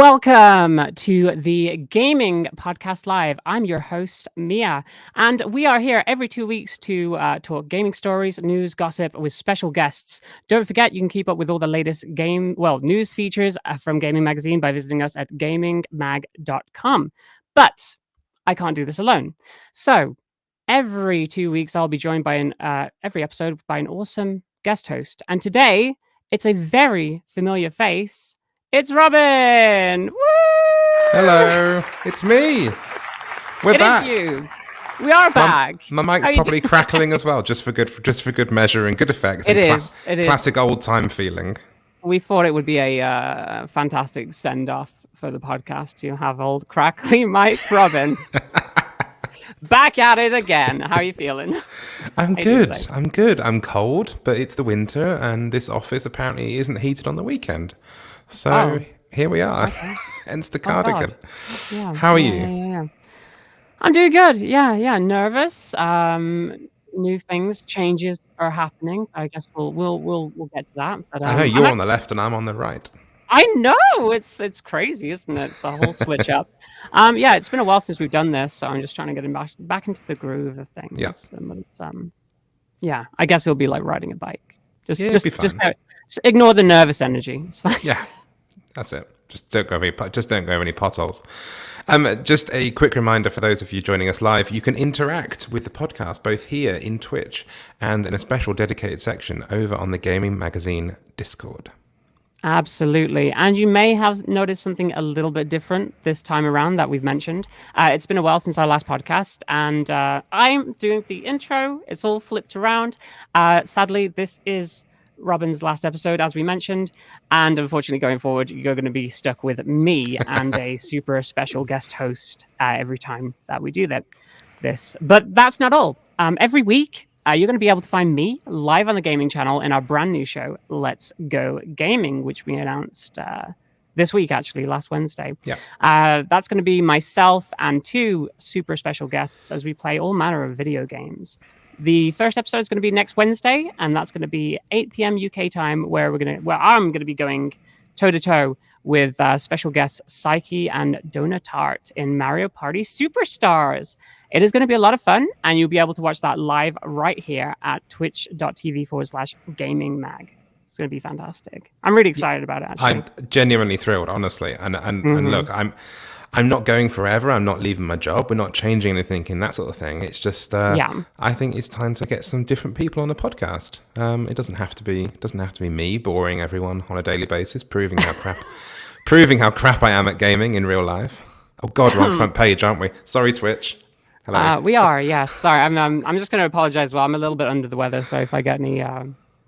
Welcome to the Gayming Podcast Live. I'm your host, Mia, and we are here every 2 weeks to talk gaming stories, news, gossip with special guests. Don't forget, you can keep up with all the latest news features from Gayming Magazine by visiting us at gaymingmag.com. But I can't do this alone. So every 2 weeks, I'll be joined by every episode by an awesome guest host. And today, it's a very familiar face. It's Robin! Woo! Hello, it's me. We're back. It is you. We are back. My mic's probably crackling as well, just for good measure and good effect. It and is. It is. Classic old time feeling. We thought it would be a fantastic send off for the podcast to have old crackly Mike Robin. Back at it again. How are you feeling? I'm good. I'm cold, but it's the winter, and this office apparently isn't heated on the weekend. So here we are. Okay. Hence the cardigan. Yeah. How are you? Yeah. I'm doing good. Yeah. Nervous. New things, changes are happening. I guess we'll get to that. But, I know you're on the left and I'm on the right. I know it's crazy, isn't it? It's a whole switch up. It's been a while since we've done this, so I'm just trying to get back into the groove of things. Yeah. But it's I guess it'll be like riding a bike. Just ignore the nervous energy. It's fine. Yeah. That's it. Just don't go over any potholes. Just a quick reminder for those of you joining us live, you can interact with the podcast both here in Twitch and in a special dedicated section over on the Gaming Magazine Discord. Absolutely. And you may have noticed something a little bit different this time around that we've mentioned. It's been a while since our last podcast, and I'm doing the intro. It's all flipped around. Sadly, this is Robin's last episode, as we mentioned, and unfortunately going forward you're going to be stuck with me and a super special guest host every time that we do this. But that's not all. Every week you're going to be able to find me live on the gaming channel in our brand new show, Let's Go Gaming, which we announced this week, actually, last Wednesday. That's going to be myself and two super special guests as we play all manner of video games. The first episode is going to be next Wednesday, and that's going to be 8 p.m. UK time, where I'm going to be going toe-to-toe with special guests Psyche and Donut Tart in Mario Party Superstars. It is going to be a lot of fun, and you'll be able to watch that live right here at twitch.tv/gamingmag. It's going to be fantastic. I'm really excited about it, actually. I'm genuinely thrilled, honestly. And look, I'm not going forever. I'm not leaving my job. We're not changing anything in that sort of thing. It's just, I think it's time to get some different people on the podcast. It doesn't have to be me boring everyone on a daily basis, proving how crap I am at gaming in real life. Oh God, we're on front page, aren't we? Sorry, Twitch. Hello. We are, yes. Sorry, I'm just going to apologize. Well, I'm a little bit under the weather, so if I get any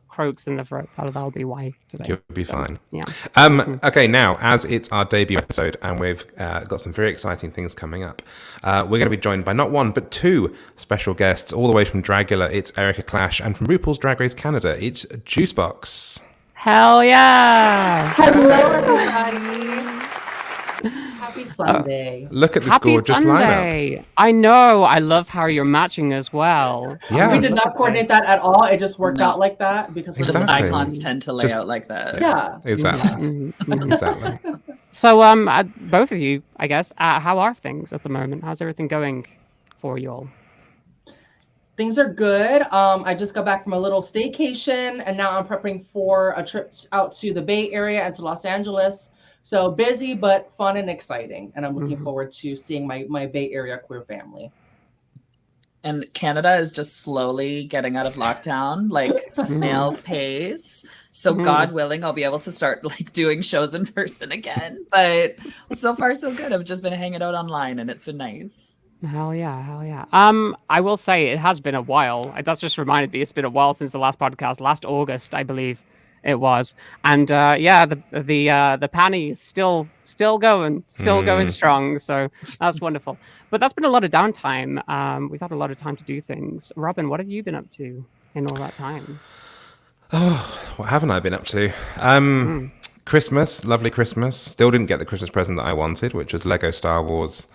croaks in the throat, that'll be why today. You'll be fine. Yeah. Okay, now, as it's our debut episode and we've got some very exciting things coming up, we're going to be joined by not one, but two special guests, all the way from Dragula. It's Erika Klash, and from RuPaul's Drag Race Canada, it's JuiceBoxx. Hell yeah! Hello, everybody. Happy Sunday. Look at this Happy gorgeous Sunday. lineup. I know. I love how you're matching as well. Yeah. We did not coordinate that at all. It just worked out like that because we're Exactly. Just icons tend to lay out like that. Yeah. Exactly. Exactly. So, both of you, I guess, how are things at the moment? How's everything going for you all? Things are good. I just got back from a little staycation, and now I'm prepping for a trip out to the Bay Area and to Los Angeles. So busy, but fun and exciting. And I'm looking forward to seeing my Bay Area queer family. And Canada is just slowly getting out of lockdown, like snail's pace. So God willing, I'll be able to start like doing shows in person again. But so far, so good. I've just been hanging out online, and it's been nice. Hell yeah. I will say it has been a while. That's just reminded me. It's been a while since the last podcast, last August, I believe it was. And the panny is still going strong. So that's wonderful. But that's been a lot of downtime. We've had a lot of time to do things. Robin, what have you been up to in all that time? Oh, what haven't I been up to? Christmas, lovely Christmas. Still didn't get the Christmas present that I wanted, which was Lego Star Wars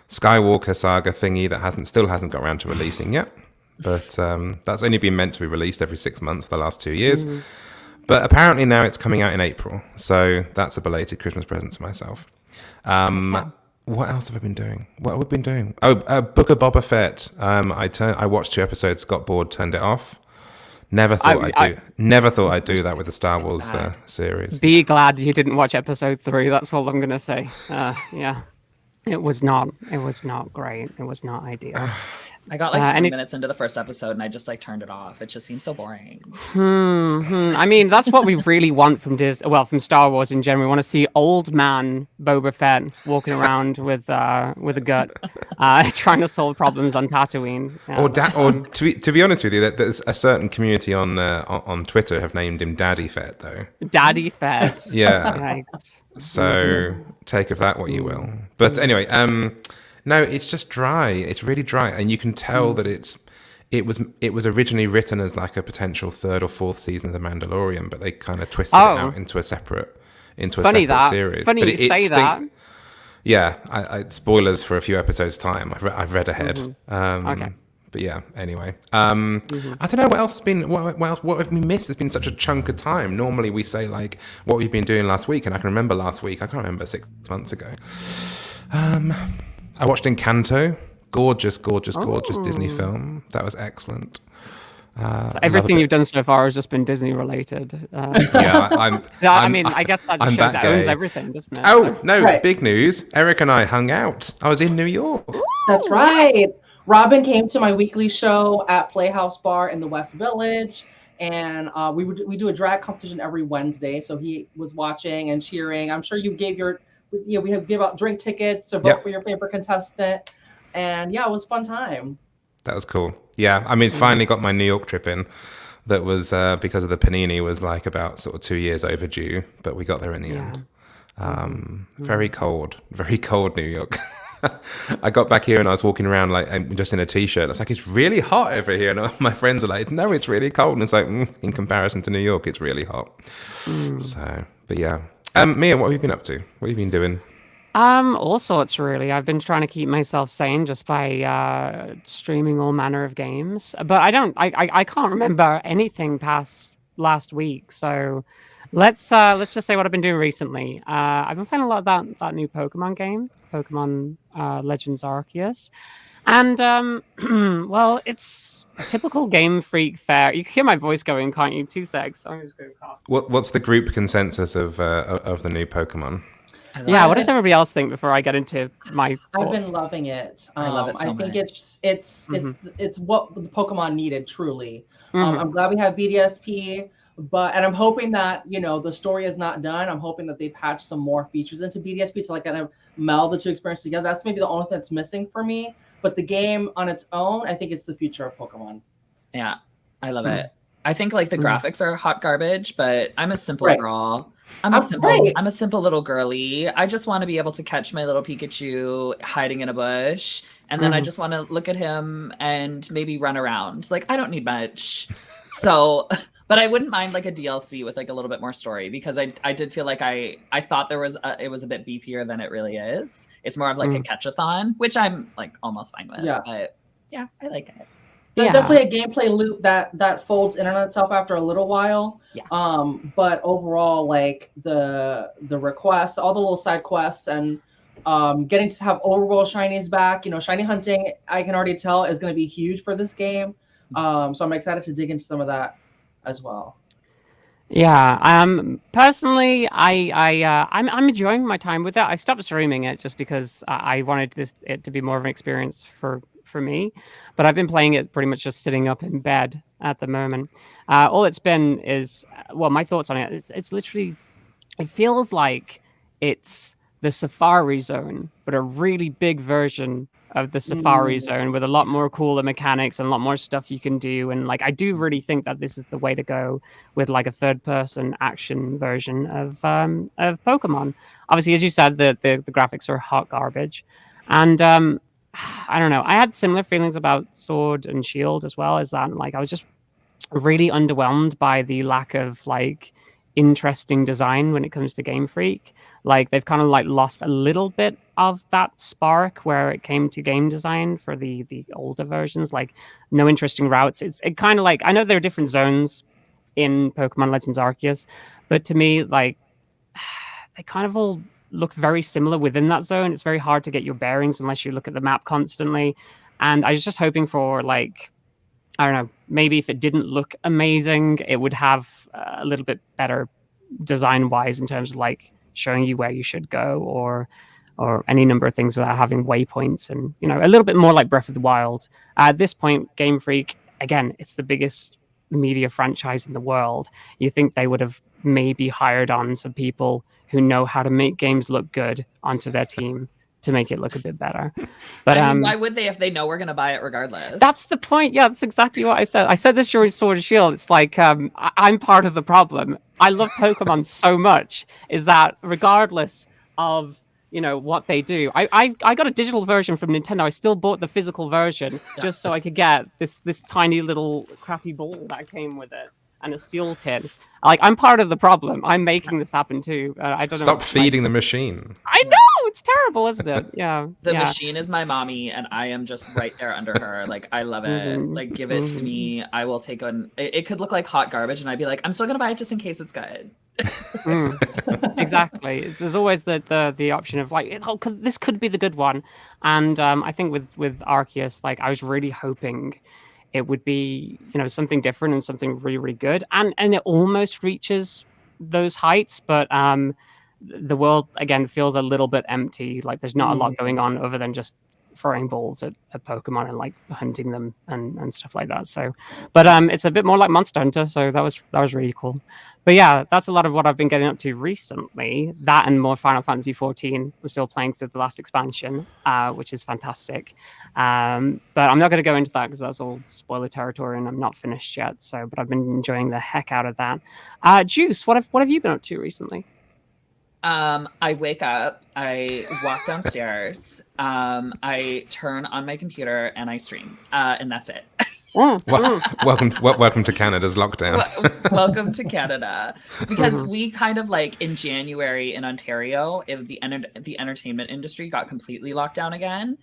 Skywalker saga thingy that still hasn't got around to releasing yet. But that's only been meant to be released every 6 months for the last 2 years. But apparently now it's coming out in April, so that's a belated Christmas present to myself. What else have I been doing? What have we been doing? Oh, Book of Boba Fett. I watched 2 episodes, got bored, turned it off. Never thought I'd do that with the Star Wars series. Be glad you didn't watch episode 3. That's all I'm gonna say. Yeah, it was not great. It was not ideal. I got like 20 minutes into the first episode and I just like turned it off. It just seems so boring. I mean, that's what we really want from Disney. Well, from Star Wars in general. We want to see old man Boba Fett walking around with a gut, trying to solve problems on Tatooine. Or to be honest with you, there's a certain community on Twitter have named him Daddy Fett though. Daddy Fett. Yeah. Yikes. So take of that what you will. But anyway, no, it's just dry. It's really dry, and you can tell that it was originally written as like a potential 3rd or 4th season of The Mandalorian, but they kind of twisted it out into a separate series. Funny but you say that. Yeah, I spoilers for a few episodes time. I've read ahead. Okay. But yeah, anyway, I don't know what else has been. What have we missed? It's been such a chunk of time. Normally we say like what we've been doing last week, and I can remember last week. I can't remember 6 months ago. I watched Encanto. Gorgeous Disney film. That was excellent. Everything you've done so far has just been Disney related. Yeah, I guess that just shows that owns everything, doesn't it? Oh, no, right. Big news. Eric and I hung out. I was in New York. That's right. Robin came to my weekly show at Playhouse Bar in the West Village. And we do a drag competition every Wednesday. So he was watching and cheering. I'm sure you gave we have give out drink tickets to vote for your favorite contestant. And yeah, it was a fun time. That was cool. Yeah, I mean, finally got my New York trip in. That was because of the panini was like about sort of 2 years overdue, but we got there in the end. Very cold New York. I got back here and I was walking around like just in a t-shirt. It's like, it's really hot over here. And all my friends are like, no, it's really cold. And it's like, in comparison to New York, it's really hot. So, but yeah. Mia, what have you been up to? What have you been doing? All sorts, really. I've been trying to keep myself sane just by streaming all manner of games. But I can't remember anything past last week. So let's just say what I've been doing recently. I've been playing a lot of that new Pokemon game, Pokemon Legends Arceus. And well, it's a typical Game Freak fare. You can hear my voice going, can't you? 2 secs. I'm just going to cough. What's the group consensus of the new Pokemon? Yeah, what does everybody else think before I get into my thoughts? I've been loving it. I love it so much. I think much. it's what the Pokemon needed, truly. I'm glad we have BDSP, and I'm hoping that, the story is not done. I'm hoping that they patch some more features into BDSP to like kind of meld the 2 experiences together. That's maybe the only thing that's missing for me. But the game on its own, I think it's the future of Pokemon. Yeah, I love it. I think like the graphics are hot garbage, but I'm a simple girl. I'm a simple little girly. I just want to be able to catch my little Pikachu hiding in a bush, and then I just want to look at him and maybe run around. Like, I don't need much. So, but I wouldn't mind like a DLC with like a little bit more story, because I did feel like I thought it was a bit beefier than it really is. It's more of like a catch-a-thon, which I'm like almost fine with. Yeah. But yeah, I like it. There's definitely a gameplay loop that folds in on itself after a little while. Yeah. But overall, like the requests, all the little side quests, and getting to have overworld shinies back. Shiny hunting, I can already tell, is going to be huge for this game. So I'm excited to dig into some of that as well. Yeah. Personally, I'm enjoying my time with it. I stopped streaming it just because I wanted it to be more of an experience for me, but I've been playing it pretty much just sitting up in bed at the moment. All it's been is, well, my thoughts on it. It's literally, it feels like it's the Safari Zone, but a really big version of the Safari Zone with a lot more cooler mechanics and a lot more stuff you can do. And like, I do really think that this is the way to go with like a third-person action version of Pokemon. Obviously, as you said, the graphics are hot garbage, and I don't know. I had similar feelings about Sword and Shield as well, as that like I was just really underwhelmed by the lack of like interesting design when it comes to Game Freak. Like they've kind of like lost a little bit of that spark where it came to game design for the older versions. Like no interesting routes. It kind of like, I know there are different zones in Pokemon Legends Arceus, but to me, like, they kind of all look very similar within that zone. It's very hard to get your bearings unless you look at the map constantly. And I was just hoping for, like, I don't know, maybe if it didn't look amazing, it would have a little bit better design-wise in terms of, like, showing you where you should go or any number of things without having waypoints and, you know, a little bit more like Breath of the Wild. At this point, Game Freak, again, it's the biggest media franchise in the world. You think they would have maybe hired on some people who know how to make games look good onto their team to make it look a bit better. But I mean, why would they if they know we're going to buy it regardless? That's the point. Yeah, that's exactly what I said. I said this during Sword and Shield. It's like, I'm part of the problem. I love Pokemon so much, is that regardless of, you know, what they do, I got a digital version from Nintendo. I still bought the physical version just so I could get this tiny little crappy ball that came with it and a steel tin. Like, I'm part of the problem. I'm making this happen too. I don't know. Stop feeding the machine. I know, it's terrible, isn't it? Yeah. The machine is my mommy, and I am just right there under her. Like, I love it. Like, give it to me. I will take on. It could look like hot garbage, and I'd be like, I'm still gonna buy it just in case it's good. Exactly. There's always the option of like, this could be the good one, and I think with Arceus, like, I was really hoping it would be, you know, something different and something really, really good, and it almost reaches those heights, but the world again feels a little bit empty. Like, there's not a lot going on other than just throwing balls at Pokemon and like hunting them and stuff like that. So, but it's a bit more like Monster Hunter, so that was really cool. But yeah, that's a lot of what I've been getting up to recently. That and more Final Fantasy 14. I'm still playing through the last expansion, which is fantastic. But I'm not going to go into that because that's all spoiler territory and I'm not finished yet. So, but I've been enjoying the heck out of that. Juice, what have you been up to recently? I wake up, I walk downstairs, I turn on my computer and I stream, and that's it. Welcome to Canada's lockdown. Welcome to Canada, because we kind of like in January in Ontario, the entertainment industry got completely locked down again.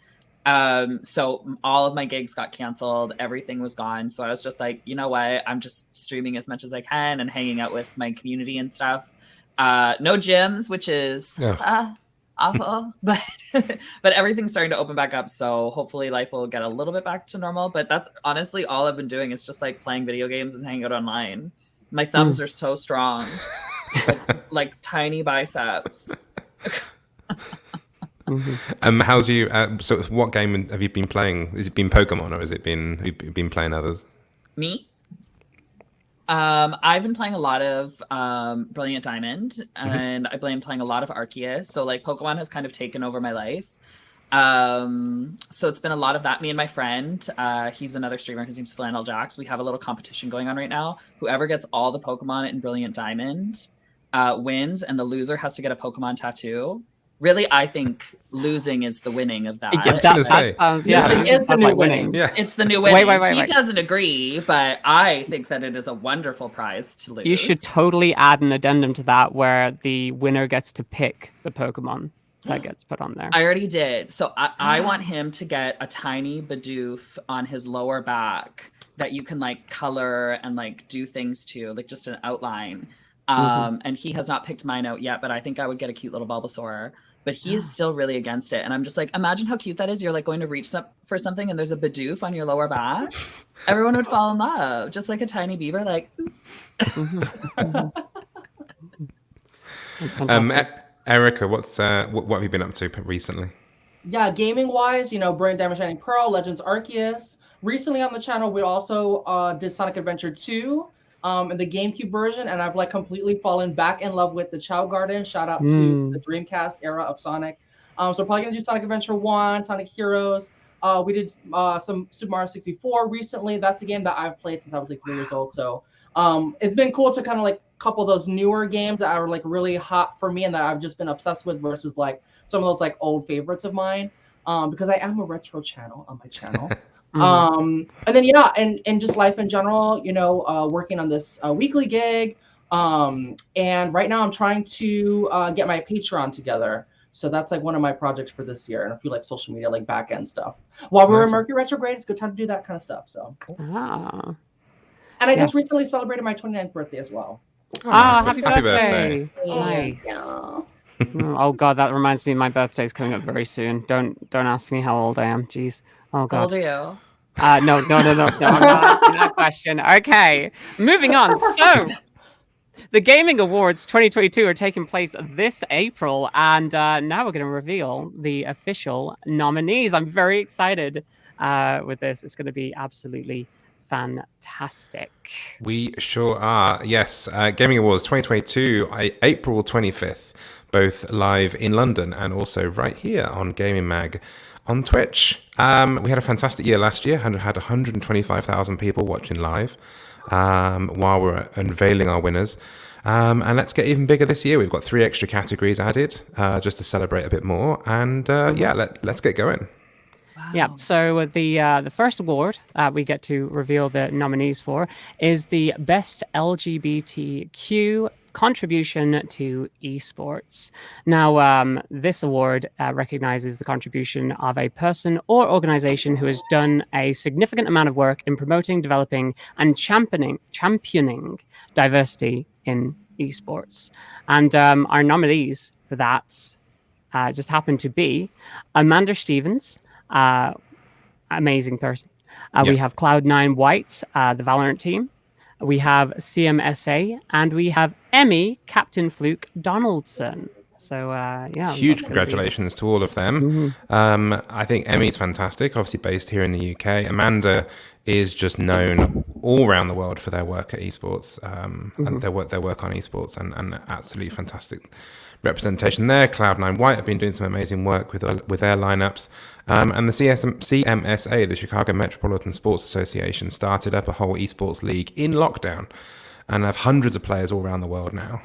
So all of my gigs got canceled, everything was gone. So I was just like, you know what? I'm just streaming as much as I can and hanging out with my community and stuff. No gyms, which is awful, but everything's starting to open back up, so hopefully life will get a little bit back to normal. But that's honestly all I've been doing, is just like playing video games and hanging out online. My thumbs are so strong, like tiny biceps. How's you? So, what game have you been playing? Has it been Pokemon, or have you been playing others? Me? I've been playing a lot of Brilliant Diamond, and I've been playing a lot of Arceus. So like Pokemon has kind of taken over my life. So it's been a lot of that. Me and my friend, he's another streamer. His name's Flannel Jax. We have a little competition going on right now. Whoever gets all the Pokemon in Brilliant Diamond wins, and the loser has to get a Pokemon tattoo. Really, I think losing is the winning of that. I was going to say. It's the new winning. Yeah. It's the new winning. Wait. He doesn't agree, but I think that it is a wonderful prize to lose. You should totally add an addendum to that where the winner gets to pick the Pokemon that gets put on there. I already did. So I want him to get a tiny Bidoof on his lower back that you can like color and like do things to, like just an outline. And he has not picked mine out yet, but I think I would get a cute little Bulbasaur. But he is still really against it. And I'm just like, imagine how cute that is. You're like going to reach for something and there's a Bidoof on your lower back. Everyone would fall in love. Just like a tiny beaver, like. Erika, what have you been up to recently? Yeah, gaming wise, Brilliant Diamond Shining Pearl, Legends Arceus. Recently on the channel, we also did Sonic Adventure 2. In the GameCube version, and I've like completely fallen back in love with the Chow Garden. Shout out to the Dreamcast era of Sonic. So probably gonna do Sonic Adventure 1, Sonic Heroes. We did some Super Mario 64 recently. That's a game that I've played since I was like 3 years old. So it's been cool to kind of like couple those newer games that are like really hot for me and that I've just been obsessed with versus like some of those like old favorites of mine. Because I am a retro channel on my channel. And then and just life in general, working on this weekly gig, and right now I'm trying to get my Patreon together, so that's like one of my projects for this year, and a few like social media like back end stuff while we're in Mercury retrograde. It's a good time to do that kind of stuff. So And I just recently celebrated my 29th birthday as well. Happy birthday. Nice. Yeah. Oh God, that reminds me. My birthday's coming up very soon. Don't ask me how old I am. Jeez. Oh God. How old are you? No. I'm not asking that question. Okay, moving on. So, the Gayming Awards 2022 are taking place this April, and now we're going to reveal the official nominees. I'm very excited with this. It's going to be absolutely fantastic. We sure are. Yes, Gayming Awards 2022, April 25th, both live in London and also right here on Gaming Mag on Twitch. We had a fantastic year last year and had 125,000 people watching live while we're unveiling our winners. And let's get even bigger this year. We've got 3 extra categories added just to celebrate a bit more. And let's get going. Wow. Yeah, so the first award we get to reveal the nominees for is the Best LGBTQ Contribution to Esports. Now, this award recognizes the contribution of a person or organization who has done a significant amount of work in promoting, developing, and championing diversity in esports. And our nominees for that just happen to be Amanda Stevens, amazing person. We have Cloud9 White, the Valorant team. We have CMSA, and we have Emmy, Captain Fluke Donaldson. So, huge congratulations to all of them. Mm-hmm. I think Emmy's fantastic, obviously based here in the UK. Amanda is just known all around the world for their work at esports, and their work on esports, and absolutely fantastic representation there. Cloud9 White have been doing some amazing work with their lineups. And the CMSA, the Chicago Metropolitan Sports Association, started up a whole esports league in lockdown and have hundreds of players all around the world now,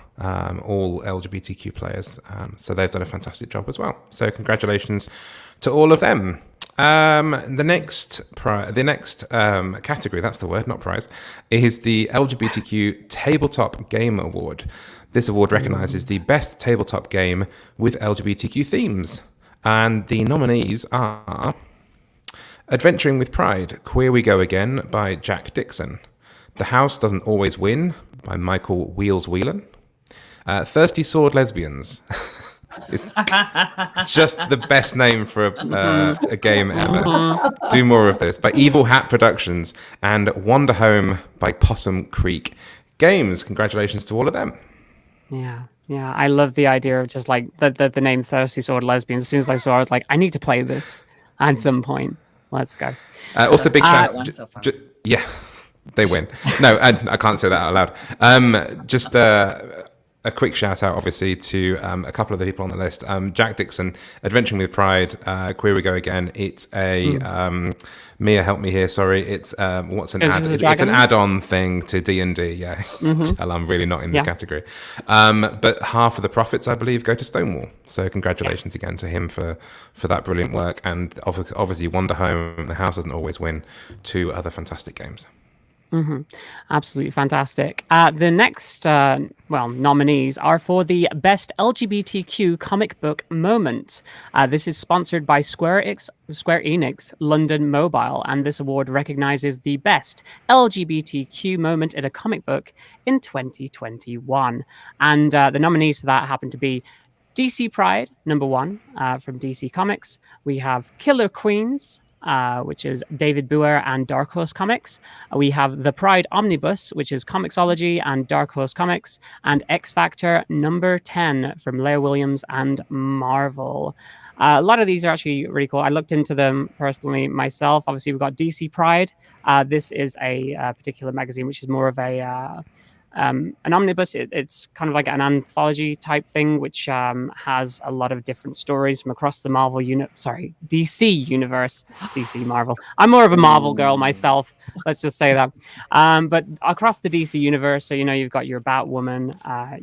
all LGBTQ players. So they've done a fantastic job as well. So congratulations to all of them. The next category, that's the word, not prize, is the LGBTQ Tabletop Game Award. This award recognizes the best tabletop game with LGBTQ themes. And the nominees are Adventuring with Pride, Queer We Go Again by Jack Dixon. The House Doesn't Always Win by Michael Wheels Whelan. Thirsty Sword Lesbians. It's just the best name for a game ever. Do more of this by Evil Hat Productions, and Wander Home by Possum Creek Games. Congratulations to all of them. Yeah, I love the idea of just like the name Thirsty Sword Lesbians. As soon as I saw it, I was like, I need to play this at some point. Let's go. Also, big shout out. Yeah, they win. No, I can't say that out loud. Just a quick shout out, obviously, to a couple of the people on the list. Jack Dixon, Adventuring with Pride, Queer We Go Again. It's a Mia, help me here. Sorry, it's what's an ad? It's an add-on thing to D&D. Yeah, tell I'm really not in this category. But half of the profits, I believe, go to Stonewall. So congratulations again to him for that brilliant work. And obviously, Wander Home, The House Doesn't Always Win, 2 other fantastic games. Absolutely fantastic. The next nominees are for the Best LGBTQ Comic Book Moment. This is sponsored by Square Enix London Mobile, and this award recognizes the best LGBTQ moment in a comic book in 2021. And the nominees for that happen to be DC Pride, #1 from DC Comics. We have Killer Queens, which is David Boer and Dark Horse Comics. We have The Pride Omnibus, which is Comixology and Dark Horse Comics, and X Factor #10 from Leah Williams and Marvel. A lot of these are actually really cool. I looked into them personally myself. Obviously, we've got DC Pride. This is a particular magazine, which is more of an omnibus. It's kind of like an anthology type thing, which has a lot of different stories from across the DC universe. DC Marvel. I'm more of a Marvel girl myself. Let's just say that. But across the DC universe, so you've got your Batwoman,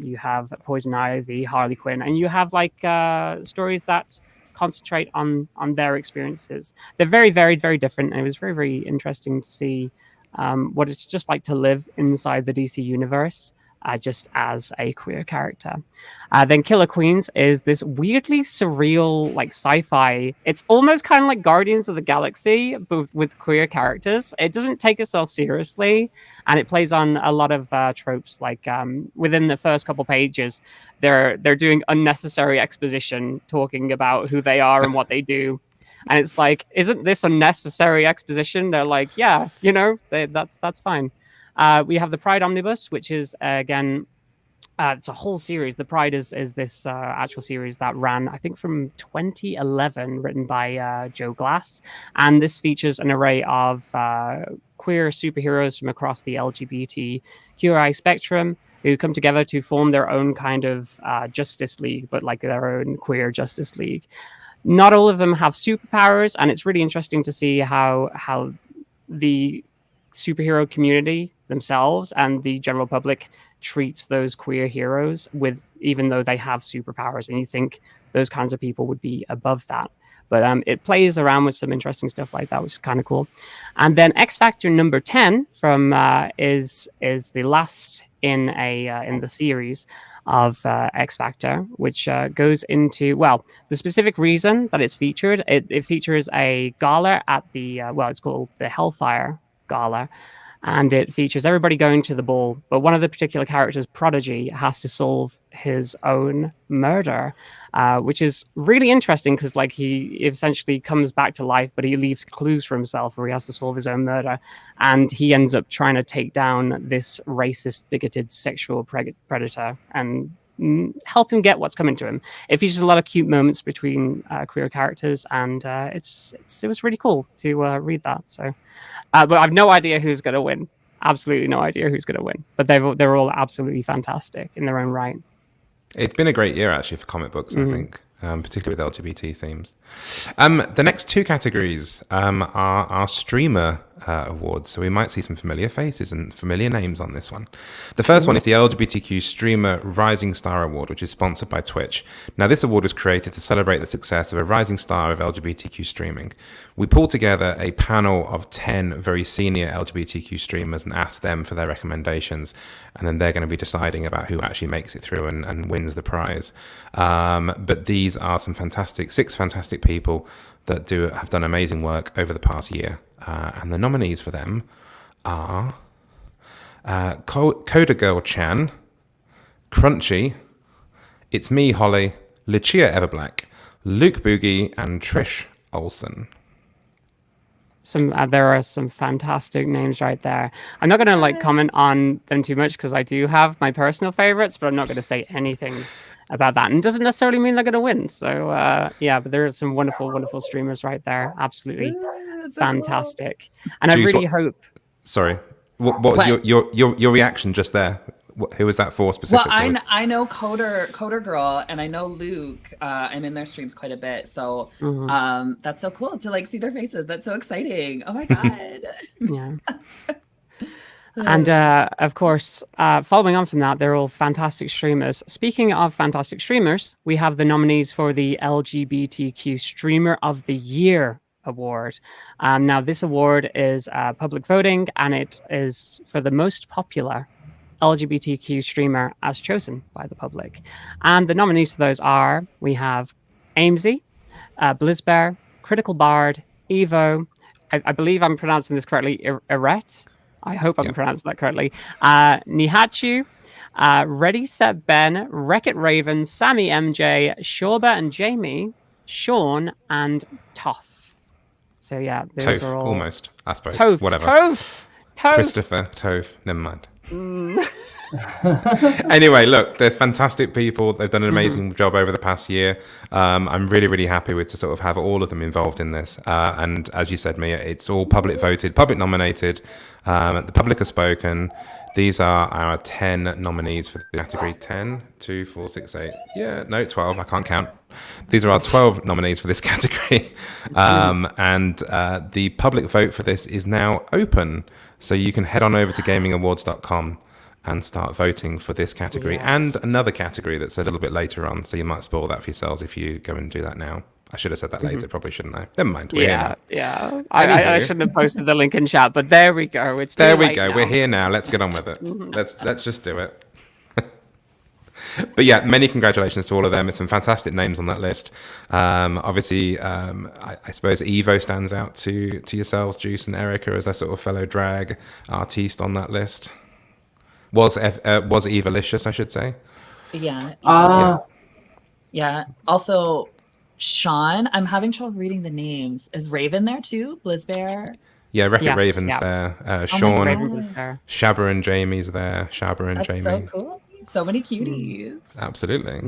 you have Poison Ivy, Harley Quinn, and you have like stories that concentrate on their experiences. They're very, very, very different, and it was very, very interesting to see what it's just like to live inside the DC universe. just as a queer character. Then Killer Queens is this weirdly surreal, like sci-fi. It's almost kind of like Guardians of the Galaxy, but with queer characters. It doesn't take itself seriously, and it plays on a lot of tropes. Like within the first couple pages, they're doing unnecessary exposition, talking about who they are and what they do. And it's like, isn't this unnecessary exposition? They're like, yeah, that's fine. We have the Pride Omnibus, which is again, it's a whole series. The Pride is this actual series that ran, I think, from 2011, written by Joe Glass, and this features an array of queer superheroes from across the LGBTQI spectrum who come together to form their own kind of Justice League, but like their own queer Justice League. Not all of them have superpowers, and it's really interesting to see how the superhero community themselves and the general public treats those queer heroes, with even though they have superpowers, and you think those kinds of people would be above that. But it plays around with some interesting stuff like that, which is kind of cool. And then X Factor number 10 from is the last in the series of X Factor, which goes into, well, the specific reason that it's featured. It features a gala at the it's called the Hellfire Gala, and it features everybody going to the ball, but one of the particular characters, Prodigy, has to solve his own murder, which is really interesting because like he essentially comes back to life, but he leaves clues for himself where he has to solve his own murder, and he ends up trying to take down this racist, bigoted sexual predator and help him get what's coming to him. It features a lot of cute moments between queer characters, and it was really cool to read that. So, but I've no idea who's going to win. Absolutely no idea who's going to win. But they're all absolutely fantastic in their own right. It's been a great year actually for comic books, I think, particularly with LGBT themes. The next two categories are our streamer awards, so we might see some familiar faces and familiar names on this one. The first one is the LGBTQ Streamer Rising Star Award, which is sponsored by Twitch. Now, this award was created to celebrate the success of a rising star of LGBTQ streaming. We pulled together a panel of 10 very senior LGBTQ streamers and asked them for their recommendations, and then they're going to be deciding about who actually makes it through and wins the prize. But these are six fantastic people that have done amazing work over the past year. And the nominees for them are Coda Girl Chan, Crunchy, It's Me Holly, Lucia Everblack, Luke Boogie, and Trish Olsen. There are some fantastic names right there. I'm not going to comment on them too much because I do have my personal favorites, but I'm not going to say anything about that. And it doesn't necessarily mean they're going to win. So but there are some wonderful, wonderful streamers right there. Absolutely fantastic. And I really hope. Sorry, what was your reaction just there? Who was that for specifically? Well, I know Coder Girl, and I know Luke. I'm in their streams quite a bit, so that's so cool to see their faces. That's so exciting! Oh my god! Yeah. And of course, following on from that, they're all fantastic streamers. Speaking of fantastic streamers, we have the nominees for the LGBTQ Streamer of the Year award. Now, this award is public voting, and it is for the most popular LGBTQ streamer as chosen by the public. And the nominees for those are, we have Amesy, Blizzbear, Critical Bard, Evo, I believe I'm pronouncing this correctly, Eret. I hope I'm pronouncing that correctly. Nihachu, Ready Set Ben, Wreck-It Raven, Sammy MJ, Shorba and Jamie, Sean, and Toph. So yeah, those are all almost, I suppose. Toph, whatever. Toph. Christopher, Toph, never mind. Anyway, look, they're fantastic people. They've done an amazing job over the past year. I'm really, really happy to sort of have all of them involved in this. And as you said, Mia, it's all public voted, public nominated. The public has spoken. These are our 10 nominees for the category. 10, 2, 4, 6, 8. Yeah, no, 12. I can't count. These are our 12 nominees for this category. And the public vote for this is now open. So you can head on over to gamingawards.com and start voting for this category and another category that's a little bit later on. So you might spoil that for yourselves if you go and do that now. I should have said that later. Probably shouldn't I? Never mind. Yeah. I shouldn't have posted the link in chat, but there we go. There we go. Now. We're here now. Let's get on with it. Let's just do it. But yeah, many congratulations to all of them. It's some fantastic names on that list. Obviously, I suppose Evo stands out to yourselves, Juice and Erika, as a sort of fellow drag artiste on that list. Was Evalicious, I should say. Yeah. Yeah. Also, Sean, I'm having trouble reading the names. Is Raven there too? Blizzbear? Yeah, Wreck-It Raven's there. Sean, Shabba and Jamie's there. That's so cool. So many cuties. Absolutely.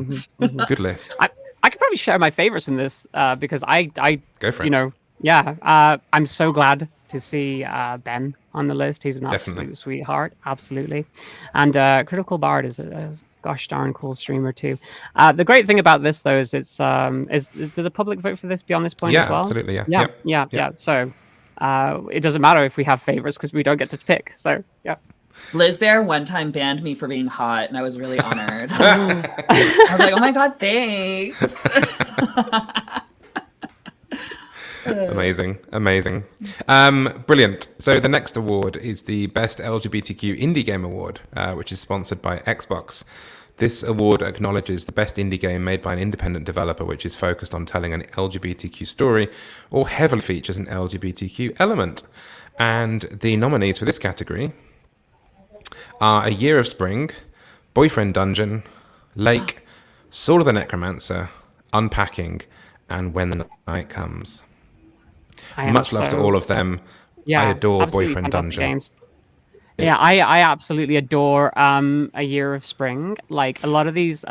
Good list. I could probably share my favorites in this because I go for it. You know, I'm so glad to see Ben on the list. He's an absolute sweetheart, absolutely. And Critical Bard is a gosh darn cool streamer too. The great thing about this though is did the public vote for this beyond this point as well? Absolutely, yeah. So it doesn't matter if we have favorites because we don't get to pick. So yeah. Liz Bear one time banned me for being hot, and I was really honored. I was like, "Oh my god, thanks!" Amazing. Brilliant. So the next award is the Best LGBTQ Indie Game Award, which is sponsored by Xbox. This award acknowledges the best indie game made by an independent developer which is focused on telling an LGBTQ story or heavily features an LGBTQ element. And the nominees for this category are A Year of Spring, Boyfriend Dungeon, Lake, Soul of the Necromancer, Unpacking, and When the Night Comes. Much love to all of them. Yeah, I adore Boyfriend Dungeon. Games. Yeah, I absolutely adore A Year of Spring. Like a lot of these,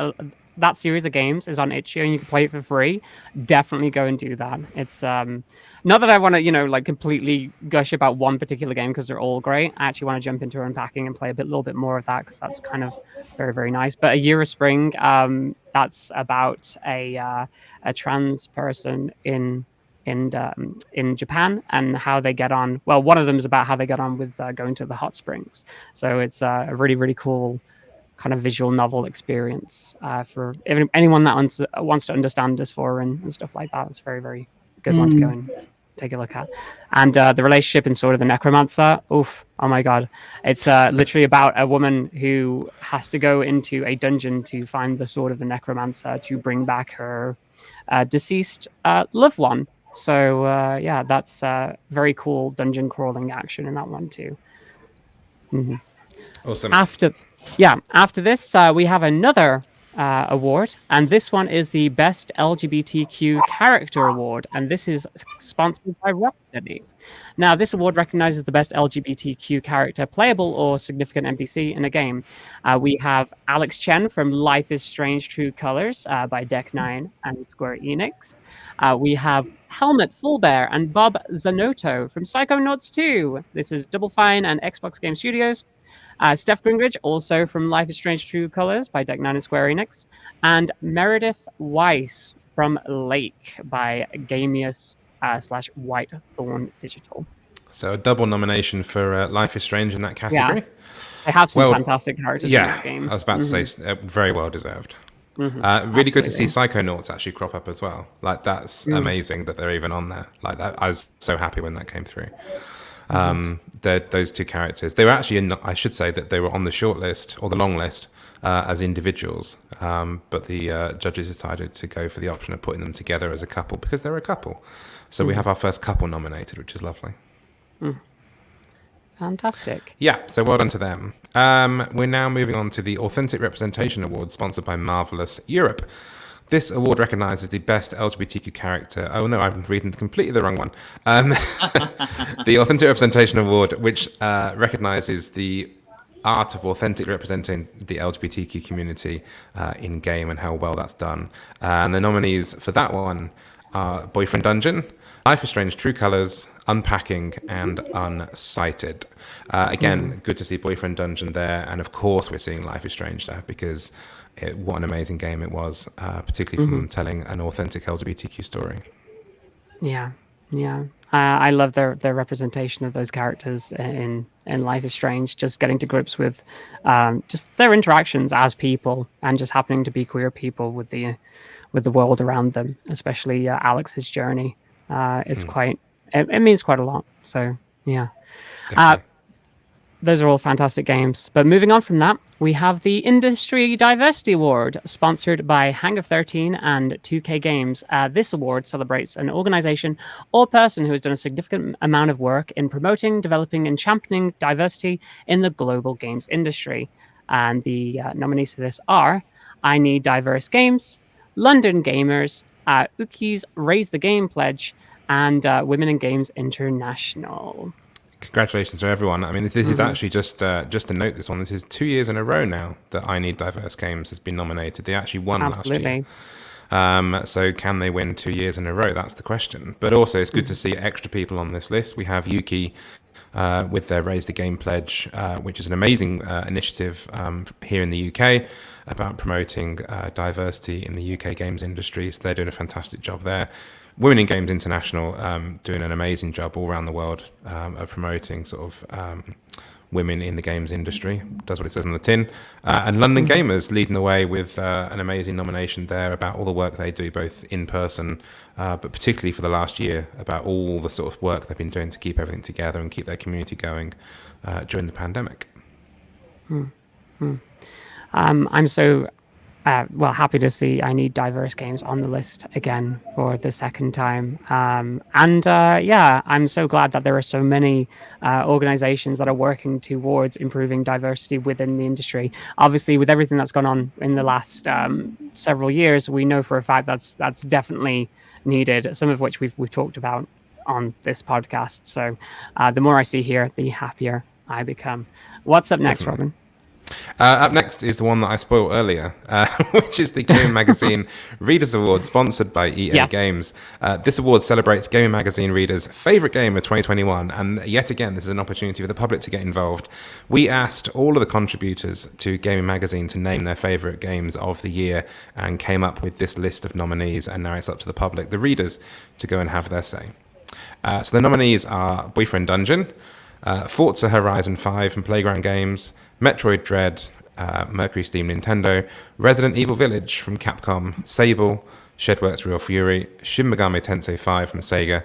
that series of games is on itch.io and you can play it for free. Definitely go and do that. It's not that I want to, like completely gush about one particular game because they're all great. I actually want to jump into Unpacking and play a little bit more of that because that's kind of very, very nice. But A Year of Spring, that's about a trans person in Japan and how they get on. Well, one of them is about how they get on with going to the hot springs. So it's a really, really cool kind of visual novel experience for anyone that wants to understand dysphoria and stuff like that. It's a very, very good one to go and take a look at. And the relationship in Sword of the Necromancer, oh my god. It's literally about a woman who has to go into a dungeon to find the Sword of the Necromancer to bring back her deceased loved one. So that's very cool dungeon crawling action in that one too. Awesome. After this, we have another award, and this one is the Best LGBTQ Character Award, and this is sponsored by Rocksteady. Now, this award recognizes the best LGBTQ character, playable or significant NPC in a game. We have Alex Chen from Life is Strange True Colors by Deck 9 and Square Enix. We have Helmut Fullbear and Bob Zanotto from Psychonauts 2. This is Double Fine and Xbox Game Studios. Steph Gringridge, also from Life is Strange True Colors by Deck 9 and Square Enix. And Meredith Weiss from Lake by Gamius / Whitethorn Digital. So a double nomination for Life is Strange in that category. Yeah. They have some fantastic characters in that game. I was about to say, very well deserved. Really good to see Psychonauts actually crop up as well. Like, that's amazing that they're even on there. Like, that, I was so happy when that came through. Those two characters, they were actually I should say that they were on the short list or the long list as individuals, but the judges decided to go for the option of putting them together as a couple because they're a couple. So we have our first couple nominated, which is lovely. Fantastic. Yeah, so well done to them. We're now moving on to the Authentic Representation Award, sponsored by Marvelous Europe. This award recognises the best LGBTQ character. Oh no, I'm reading completely the wrong one. The Authentic Representation Award, which recognises the art of authentic representing the LGBTQ community in game and how well that's done. And the nominees for that one are Boyfriend Dungeon, Life is Strange True Colors, Unpacking, and Unsighted. Again, good to see Boyfriend Dungeon there. And of course, we're seeing Life is Strange there because what an amazing game it was, particularly from telling an authentic LGBTQ story. Yeah. I love their representation of those characters in Life is Strange, just getting to grips with just their interactions as people and just happening to be queer people with the world around them, especially Alex's journey. It's it means quite a lot. So, yeah. Those are all fantastic games. But moving on from that, we have the Industry Diversity Award, sponsored by Hang of 13 and 2K Games. This award celebrates an organization or person who has done a significant amount of work in promoting, developing, and championing diversity in the global games industry. And the nominees for this are I Need Diverse Games, London Gamers, Uki's Raise the Game Pledge, and Women in Games International. Congratulations to everyone. I mean, this is actually just to note this one. This is 2 years in a row now that I Need Diverse Games has been nominated. They actually won last year. So can they win 2 years in a row? That's the question. But also, it's good to see extra people on this list. We have Yuki with their Raise the Game Pledge, which is an amazing initiative here in the UK about promoting diversity in the UK games industry. So they're doing a fantastic job there. Women in Games International doing an amazing job all around the world of promoting sort of women in the games industry. Does what it says on the tin. And London Gamers leading the way with an amazing nomination there about all the work they do, both in person, but particularly for the last year, about all the sort of work they've been doing to keep everything together and keep their community going during the pandemic. I'm so happy to see I Need Diverse Games on the list again for the second time. I'm so glad that there are so many organizations that are working towards improving diversity within the industry. Obviously, with everything that's gone on in the last several years, we know for a fact that's definitely needed, some of which we've talked about on this podcast. So the more I see here, the happier I become. What's up next, Definitely. Robin? Up next is the one that I spoiled earlier, which is the Gaming Magazine Readers Award, sponsored by EA Games. This award celebrates Gaming Magazine readers' favourite game of 2021, and yet again, this is an opportunity for the public to get involved. We asked all of the contributors to Gaming Magazine to name their favourite games of the year, and came up with this list of nominees, and now it's up to the public, the readers, to go and have their say. So the nominees are Boyfriend Dungeon, Forza Horizon 5 from Playground Games, Metroid Dread, Mercury Steam Nintendo, Resident Evil Village from Capcom, Sable, Shedworks Real Fury, Shin Megami Tensei 5 from Sega,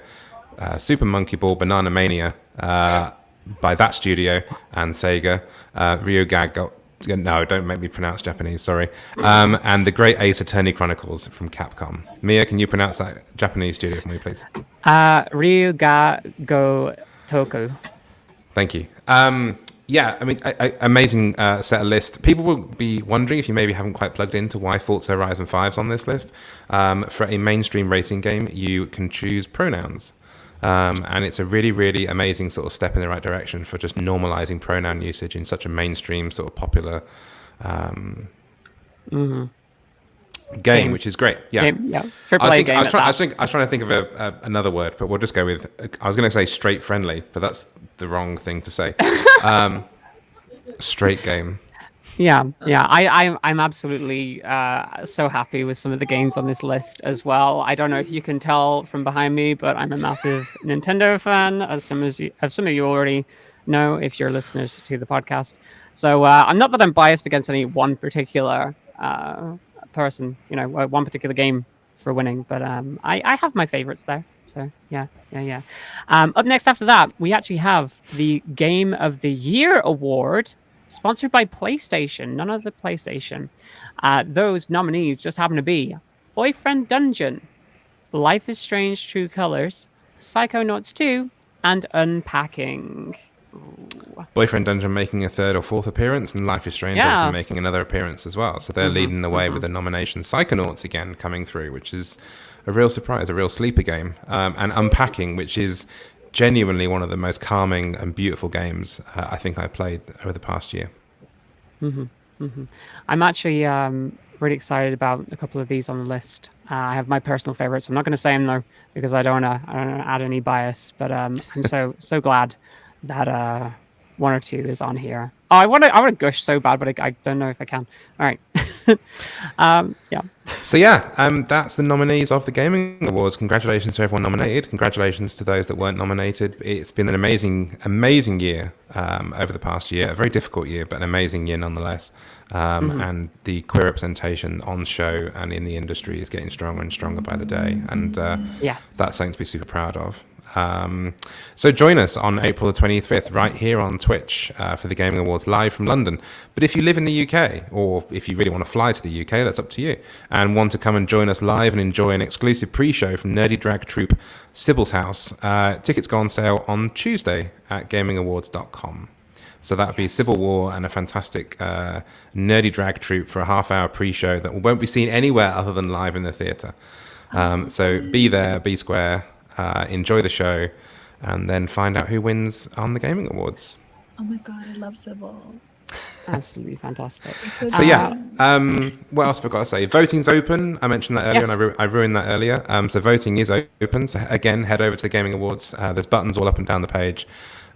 Super Monkey Ball Banana Mania by that studio and Sega, no, don't make me pronounce Japanese, sorry, and The Great Ace Attorney Chronicles from Capcom. Mia, can you pronounce that Japanese studio for me, please? Ryuga Toku. Thank you. Amazing set of list. People will be wondering, if you maybe haven't quite plugged into, why Forza Horizon 5's on this list. For a mainstream racing game, you can choose pronouns. And it's a really, really amazing sort of step in the right direction for just normalizing pronoun usage in such a mainstream sort of popular game, which is great. Yeah. I was trying to think of another word, but we'll just go with, I was going to say straight friendly, but that's the wrong thing to say. Straight game. I'm absolutely so happy with some of the games on this list as well. I don't know if you can tell from behind me, but I'm a massive Nintendo fan, as some of you already know if you're listeners to the podcast. So I'm not that I'm biased against any one particular person, one particular game for winning, but I have my favorites there. So yeah. Up next after that, we actually have the Game of the Year award, sponsored by PlayStation, none other PlayStation. Those nominees just happen to be Boyfriend Dungeon, Life is Strange True Colors, Psychonauts 2, and Unpacking. Ooh. Boyfriend Dungeon making a third or fourth appearance, and Life is Strange also making another appearance as well. So they're leading the way with the nomination. Psychonauts again coming through, which is a real surprise, a real sleeper game. And Unpacking, which is genuinely one of the most calming and beautiful games I think I played over the past year. I'm actually really excited about a couple of these on the list. I have my personal favorites. I'm not going to say them though, because I don't want to add any bias. But I'm so glad that one or two is on here. Oh, I want to gush so bad, but I don't know if I can. All right. So that's the nominees of the Gaming Awards. Congratulations to everyone nominated. Congratulations to those that weren't nominated. It's been an amazing year over the past year. A very difficult year, but an amazing year nonetheless. And the queer representation on show and in the industry is getting stronger and stronger by the day. And that's something to be super proud of. So join us on April the 25th right here on Twitch for the Gayming Awards live from London. But if you live in the UK, or if you really want to fly to the UK, that's up to you, and want to come and join us live and enjoy an exclusive pre-show from nerdy drag troupe Sybil's House, tickets go on sale on Tuesday at gamingawards.com. So that'll be Sybil War and a fantastic nerdy drag troupe for a half-hour pre-show that won't be seen anywhere other than live in the theatre. So be there, be square, enjoy the show, and then find out who wins on the Gayming Awards. Oh my god, I love Sybil. Absolutely fantastic. So what else have I got to say? Voting's open. I mentioned that earlier, and I ruined that earlier. So voting is open. So again, head over to the Gayming Awards. There's buttons all up and down the page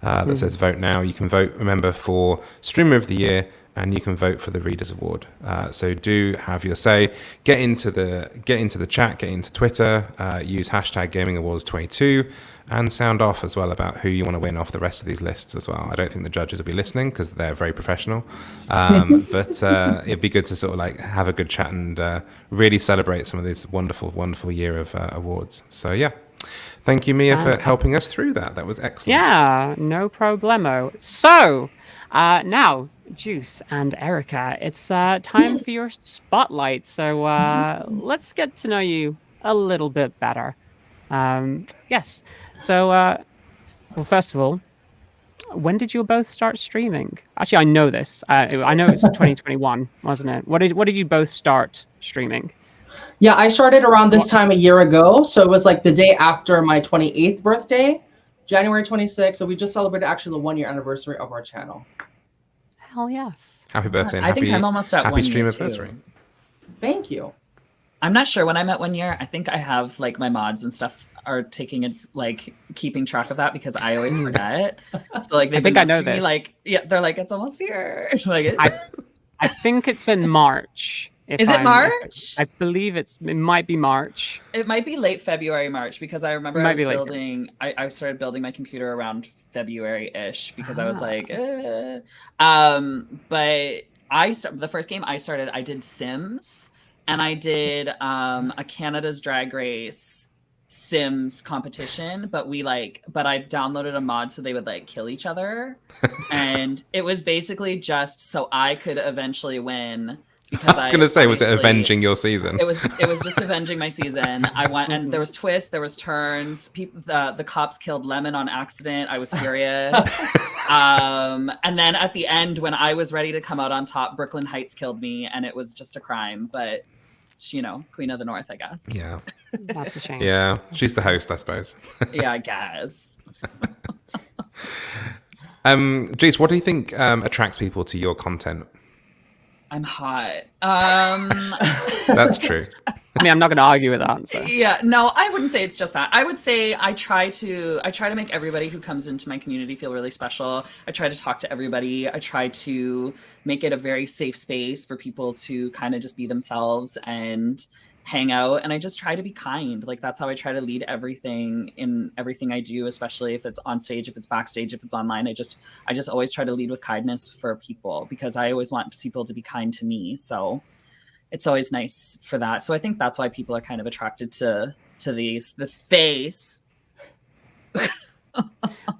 that says vote now. You can vote, remember, for Streamer of the Year, and you can vote for the Readers Award. So do have your say. Get into the chat, get into Twitter, use hashtag Gayming Awards 22, and sound off as well about who you want to win off the rest of these lists as well. I don't think the judges will be listening because they're very professional, but it'd be good to sort of like have a good chat and really celebrate some of this wonderful, wonderful year of awards. So yeah. Thank you, Mia, for helping us through that. That was excellent. Yeah, no problemo. So now, Juice and Erika, it's time for your spotlight. So let's get to know you a little bit better. Yes. So, well, first of all, when did you both start streaming? Actually, I know this. I know it's 2021, wasn't it? What did you both start streaming? Yeah, I started around this time a year ago. So it was like the day after my 28th birthday, January 26th. So we just celebrated actually the 1-year anniversary of our channel. Hell yes. Happy birthday and I think I'm almost at happy 1 stream year anniversary. too. Thank you. I'm not sure when I'm at 1 year. I think I have like my mods and stuff are taking it, like keeping track of that because I always forget. So like they've been I know messaging me this. like, yeah, they're like, it's almost here. Like I think it's in March. Is it March? I believe it might be March. It might be late February, March, because I remember It I was might be I started building my computer around February-ish because I was like, but the first game I started, I did Sims, and I did a Canada's Drag Race Sims competition, but I downloaded a mod so they would like kill each other. And it was basically just so I could eventually win. Because I was going to say, was it avenging your season? It was just avenging my season. I went, and there was twists, there was turns. The cops killed Lemon on accident. I was furious. And then at the end, when I was ready to come out on top, Brooklyn Heights killed me, and it was just a crime. But you know, Queen of the North, I guess. Yeah, that's a shame. Yeah, she's the host, I suppose. Yeah, I guess. Jace, what do you think attracts people to your content? I'm hot. That's true. I mean, I'm not going to argue with that. So. Yeah, no, I wouldn't say it's just that. I would say I try to make everybody who comes into my community feel really special. I try to talk to everybody. I try to make it a very safe space for people to kind of just be themselves and hang out. And I just try to be kind. Like that's how I try to lead everything in everything I do, especially if it's on stage, if it's backstage, if it's online. I just always try to lead with kindness for people because I always want people to be kind to me. So it's always nice for that. So I think that's why people are kind of attracted to this face.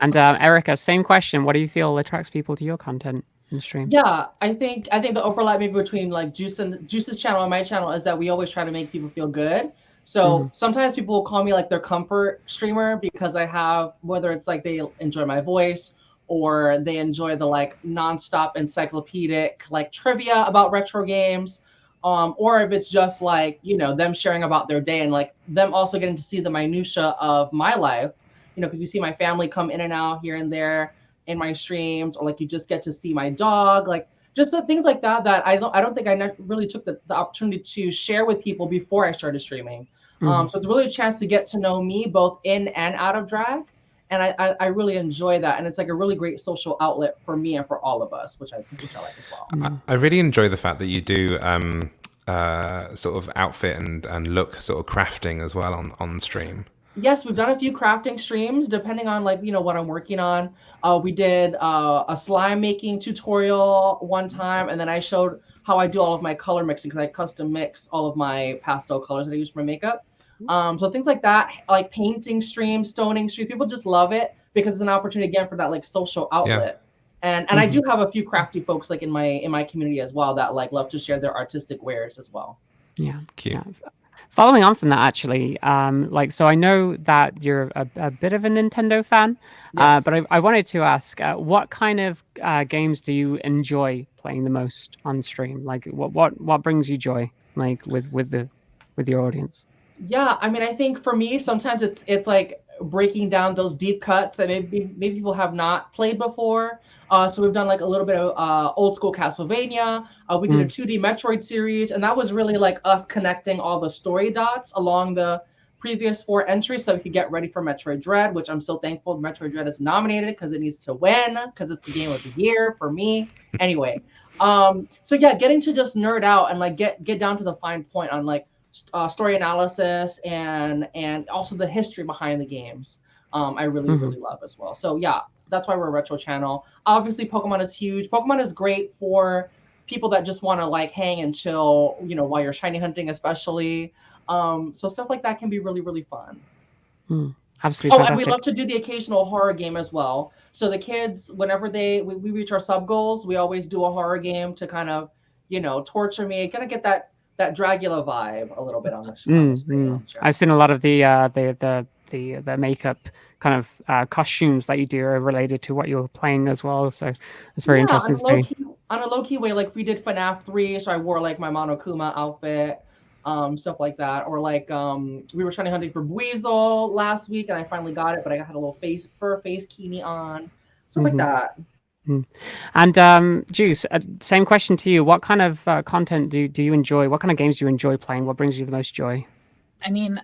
And Erika, same question. What do you feel attracts people to your content in stream? Yeah, I think the overlap maybe between like Juice's channel and my channel is that we always try to make people feel good. So sometimes people will call me like their comfort streamer because I have, whether it's like they enjoy my voice or they enjoy the like nonstop encyclopedic like trivia about retro games. Or if it's just like, you know, them sharing about their day and like them also getting to see the minutia of my life, you know, because you see my family come in and out here and there in my streams, or like you just get to see my dog, like just the things like that I don't think I really took the opportunity to share with people before I started streaming. So it's really a chance to get to know me both in and out of drag. And I really enjoy that. And it's like a really great social outlet for me and for all of us, which I like as well. I really enjoy the fact that you do sort of outfit and look sort of crafting as well on stream. Yes, we've done a few crafting streams depending on like, you know, what I'm working on. We did a slime making tutorial one time, and then I showed how I do all of my color mixing because I custom mix all of my pastel colors that I use for my makeup. So things like that, like painting streams, stoning streams, people just love it because it's an opportunity again for that like social outlet. And I do have a few crafty folks like in my community as well that like love to share their artistic wares as well. Yeah, cute. Yeah. Following on from that, actually, so I know that you're a bit of a Nintendo fan, Yes. but I wanted to ask, what kind of games do you enjoy playing the most on stream? Like, what brings you joy, like with your audience? Yeah, I mean, I think for me, sometimes it's like breaking down those deep cuts that maybe people have not played before. So we've done like a little bit of old school Castlevania. We did a 2D Metroid series, and that was really like us connecting all the story dots along the previous 4 entries so we could get ready for Metroid Dread, which I'm so thankful Metroid Dread is nominated because it needs to win because it's the game of the year for me. Anyway, so yeah, getting to just nerd out and like get down to the fine point on like story analysis and also the history behind the games. I really love as well. So yeah, that's why we're a retro channel. Obviously, Pokemon is huge. Pokemon is great for people that just want to like hang and chill, you know, while you're shiny hunting, especially. So stuff like that can be really fun. Absolutely. And we love to do the occasional horror game as well. So the kids, whenever we reach our sub goals, we always do a horror game to kind of, you know, torture me, kind of get that Dracula vibe a little bit on the screen. I've seen a lot of the makeup kind of costumes that you do are related to what you're playing as well. So it's very interesting to see. On a low-key way, like we did FNAF 3, so I wore like my Monokuma outfit, stuff like that. Or like we were trying to hunting for Buizel last week and I finally got it, but I had a little fur face kini on, stuff like that. And Juice, same question to you. What kind of content do you enjoy? What kind of games do you enjoy playing? What brings you the most joy? I mean,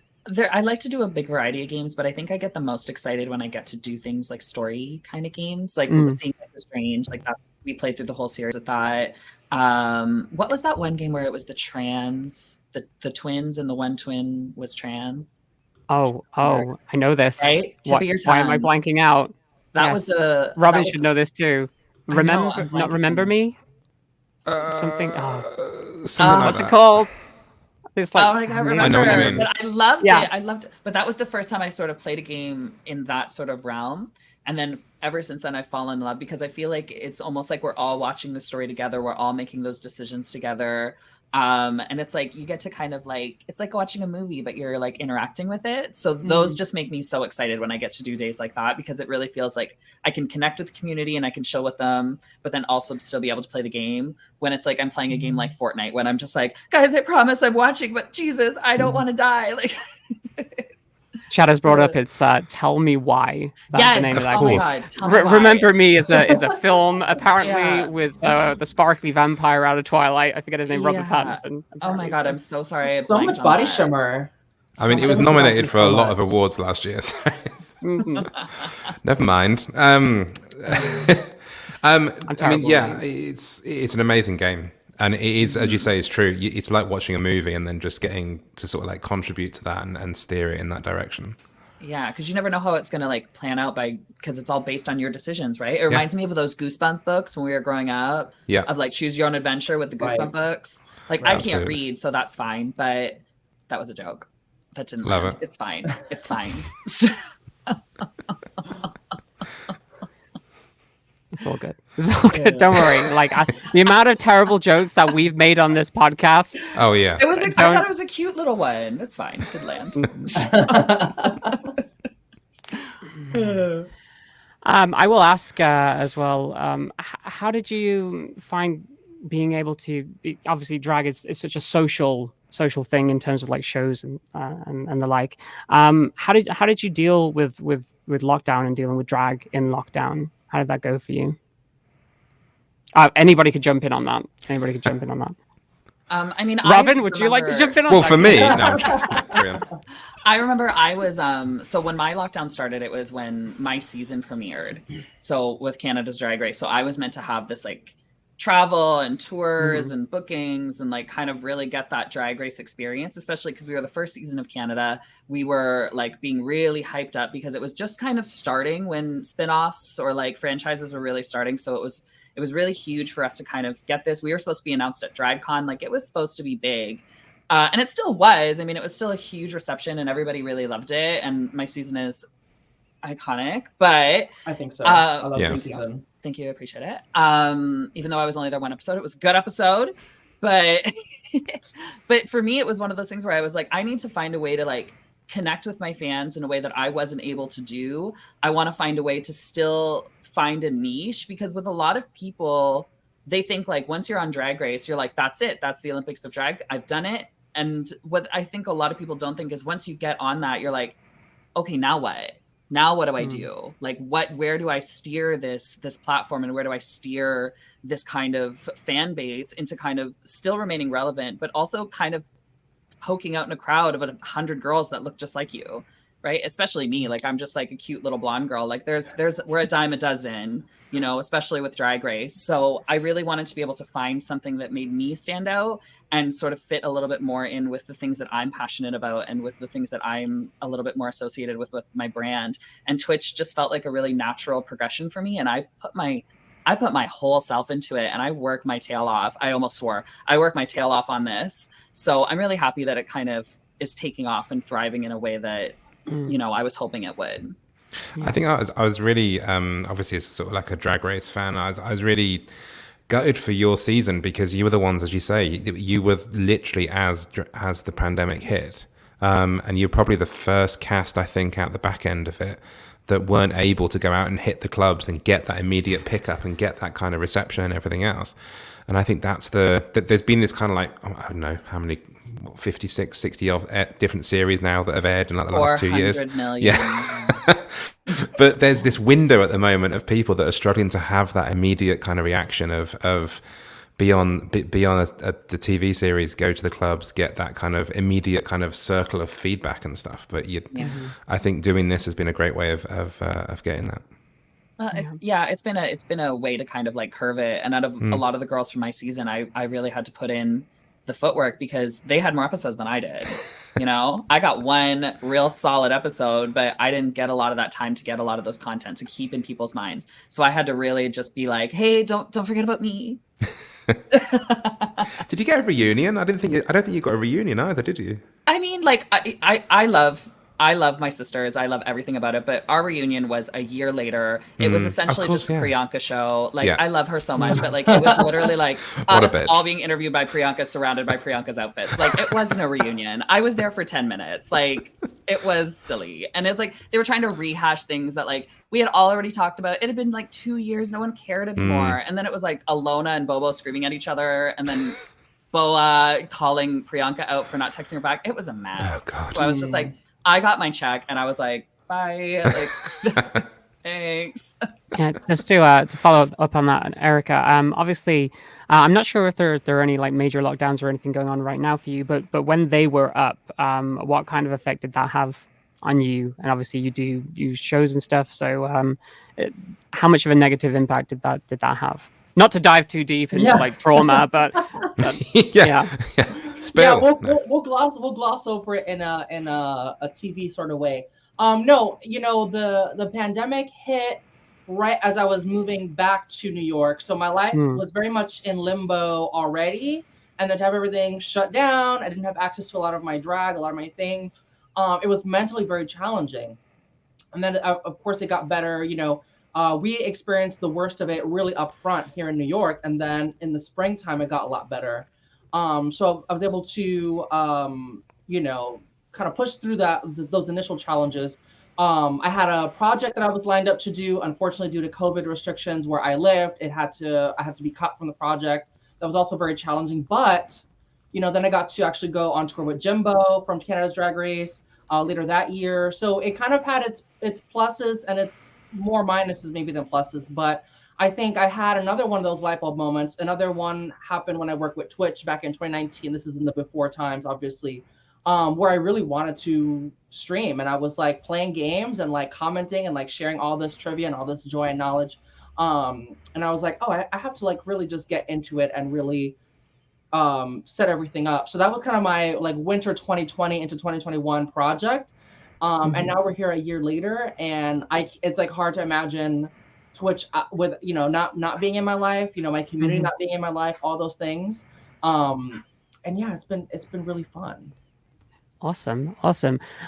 I like to do a big variety of games, but I think I get the most excited when I get to do things like story kind of games, like seeing Life is Strange. Like that, we played through the whole series with that. What was that one game where it was the twins and the one twin was trans? Oh, I know this. Right? Why am I blanking out? That was the Robin should know this too. Remember me? Something what's like it called? It's like, I can't remember. I know what you mean. But I loved it. I loved it. But that was the first time I sort of played a game in that sort of realm. And then ever since then, I've fallen in love because I feel like it's almost like we're all watching the story together. We're all making those decisions together. And it's like you get to kind of like, it's like watching a movie, but you're like interacting with it. So those just make me so excited when I get to do days like that, because it really feels like I can connect with the community and I can chill with them, but then also still be able to play the game. When it's like I'm playing a game like Fortnite, when I'm just like, guys, I promise I'm watching, but Jesus, I don't want to die. Like Chad has brought up it's Tell Me Why. That's the name of that course. game. Remember Me is a film apparently with the sparkly vampire out of Twilight. I forget his name, Robert Pattinson. Oh my god, I'm so sorry. So much body shimmer. I mean, it was nominated for a lot of awards last year. So never mind. I mean, yeah, it's an amazing game. And it is, as you say, it's true. It's like watching a movie and then just getting to sort of like contribute to that and steer it in that direction. Yeah, because you never know how it's going to like plan out because it's all based on your decisions, right? It reminds me of those Goosebump books when we were growing up. Yeah. Of like choose your own adventure with the Goosebump books. Like I can't read, so that's fine. But that was a joke. That didn't love land. it. It's fine. It's fine. It's all good. It's all good. Don't worry. Like the amount of terrible jokes that we've made on this podcast. Oh yeah. It was. I thought it was a cute little one. It's fine. It did land. I will ask as well. How did you find being able to obviously drag is such a social thing in terms of like shows and the like. How did you deal with lockdown and dealing with drag in lockdown? How did that go for you? Anybody could jump in on that. I mean, Robin, would you like to jump in on that? Well, for me, no. I remember I was, so when my lockdown started, it was when my season premiered. So with Canada's Drag Race. So I was meant to have this like travel and tours and bookings and like kind of really get that drag race experience, especially because we were the first season of Canada. We were like being really hyped up because it was just kind of starting when spin-offs or like franchises were really starting. So it was really huge for us to kind of get this. We were supposed to be announced at DragCon. Like it was supposed to be big. And it still was. I mean, it was still a huge reception and everybody really loved it. And my season is iconic, but I think so. I love the season. Thank you. I appreciate it. Even though I was only there one episode, it was a good episode, but but for me, it was one of those things where I was like, I need to find a way to like connect with my fans in a way that I wasn't able to do. I want to find a way to still find a niche, because with a lot of people, they think like once you're on Drag Race, you're like, that's it. That's the Olympics of drag. I've done it. And what I think a lot of people don't think is once you get on that, you're like, okay, now what? Now what do I do? Like where do I steer this platform, and where do I steer this kind of fan base into kind of still remaining relevant, but also kind of poking out in a crowd of 100 girls that look just like you, right? Especially me, like I'm just like a cute little blonde girl. Like we're a dime a dozen, you know, especially with Drag Race. So I really wanted to be able to find something that made me stand out and sort of fit a little bit more in with the things that I'm passionate about and with the things that I'm a little bit more associated with my brand. And Twitch just felt like a really natural progression for me. And I put my whole self into it, and I work my tail off. I almost swore. I work my tail off on this. So I'm really happy that it kind of is taking off and thriving in a way that, you know, I was hoping it would. I think I was really, obviously as sort of like a Drag Race fan, I was really gutted for your season, because you were the ones, as you say, you were literally as the pandemic hit. And you're probably the first cast, I think, out the back end of it that weren't able to go out and hit the clubs and get that immediate pickup and get that kind of reception and everything else. And I think that there's been this kind of like, I don't know how many, 56, 60 of different series now that have aired in like the last 2 years. 400 million. Yeah. But there's this window at the moment of people that are struggling to have that immediate kind of reaction of beyond the TV series, go to the clubs, get that kind of immediate kind of circle of feedback and stuff. But I think doing this has been a great way of getting that. It's been a way to kind of like curve it. And out of a lot of the girls from my season, I really had to put in the footwork because they had more episodes than I did. You know, I got one real solid episode, but I didn't get a lot of that time to get a lot of those content to keep in people's minds. So I had to really just be like, hey, don't forget about me. Did you get a reunion? I don't think you got a reunion either, did you? I mean, like I love my sisters. I love everything about it. But our reunion was a year later. It was essentially just a Priyanka show. Like, I love her so much, but like it was literally like us all being interviewed by Priyanka, surrounded by Priyanka's outfits. Like, it wasn't a reunion. I was there for 10 minutes. Like, it was silly. And it's like they were trying to rehash things that like we had already talked about. It had been like 2 years. No one cared anymore. And then it was like Alona and Bobo screaming at each other. And then Boa calling Priyanka out for not texting her back. It was a mess. So I was just like, I got my check and I was like, bye. Like, thanks. Yeah, just to follow up on that, Erika, obviously, I'm not sure if there are any like major lockdowns or anything going on right now for you, but when they were up, what kind of effect did that have on you? And obviously you do shows and stuff. So how much of a negative impact did that have? Not to dive too deep into like trauma, but Spill. We'll gloss over it in a TV sort of way. No, you know, the pandemic hit right as I was moving back to New York, so my life was very much in limbo already, and then to have everything shut down, I didn't have access to a lot of my drag, a lot of my things. It was mentally very challenging, and then of course it got better. You know. We experienced the worst of it really up front here in New York. And then in the springtime, it got a lot better. So I was able to, you know, kind of push through those initial challenges. I had a project that I was lined up to do. Unfortunately, due to COVID restrictions where I lived, I had to be cut from the project. That was also very challenging. But, you know, then I got to actually go on tour with Jimbo from Canada's Drag Race later that year. So it kind of had its pluses and its more minuses maybe than pluses, but I think I had another one of those light bulb moments. Another one happened when I worked with Twitch back in 2019. This is in the before times, obviously, where I really wanted to stream, and I was like playing games and like commenting and like sharing all this trivia and all this joy and knowledge. And I was like, oh, I have to like really just get into it and really set everything up. So that was kind of my like winter 2020 into 2021 project. And now we're here a year later, and it's like hard to imagine Twitch with, you know, not being in my life, you know, my community not being in my life, all those things. yeah, it's been really fun. Awesome.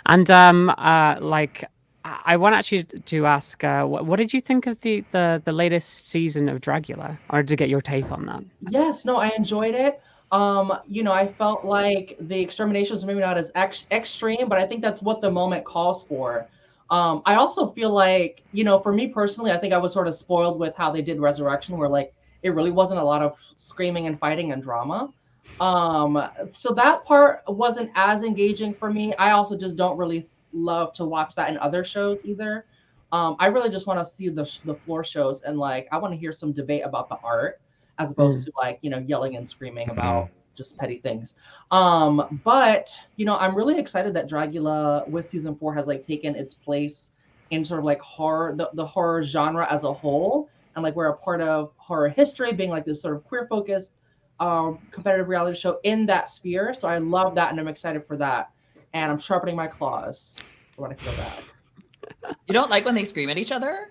And like I want actually to ask, what did you think of the latest season of Dragula, or to get your take on that? Yes, no, I enjoyed it. I felt like the exterminations were maybe not as extreme, but I think that's what the moment calls for. I also feel like, for me personally, I think I was sort of spoiled with how they did Resurrection, where like it really wasn't a lot of screaming and fighting and drama. So that part wasn't as engaging for me. I also just don't really love to watch that in other shows either. I really just want to see the floor shows, and like I want to hear some debate about the art as opposed to like, yelling and screaming about just petty things. But I'm really excited that Dragula with season 4 has like taken its place in sort of like horror, the horror genre as a whole. And like we're a part of horror history, being like this sort of queer focused competitive reality show in that sphere. So I love that, and I'm excited for that. And I'm sharpening my claws when I feel that. You don't like when they scream at each other?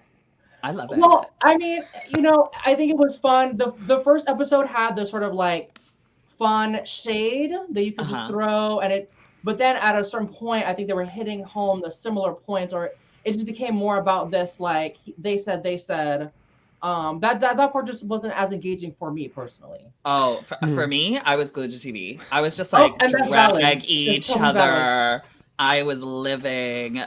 I love it. Well, I mean, I think it was fun. The first episode had the sort of like fun shade that you could just throw, but then at a certain point, I think they were hitting home the similar points, or it just became more about this like they said. That part just wasn't as engaging for me personally. Oh, for me, I was glued to TV. I was just like drag each other. Valid. I was living.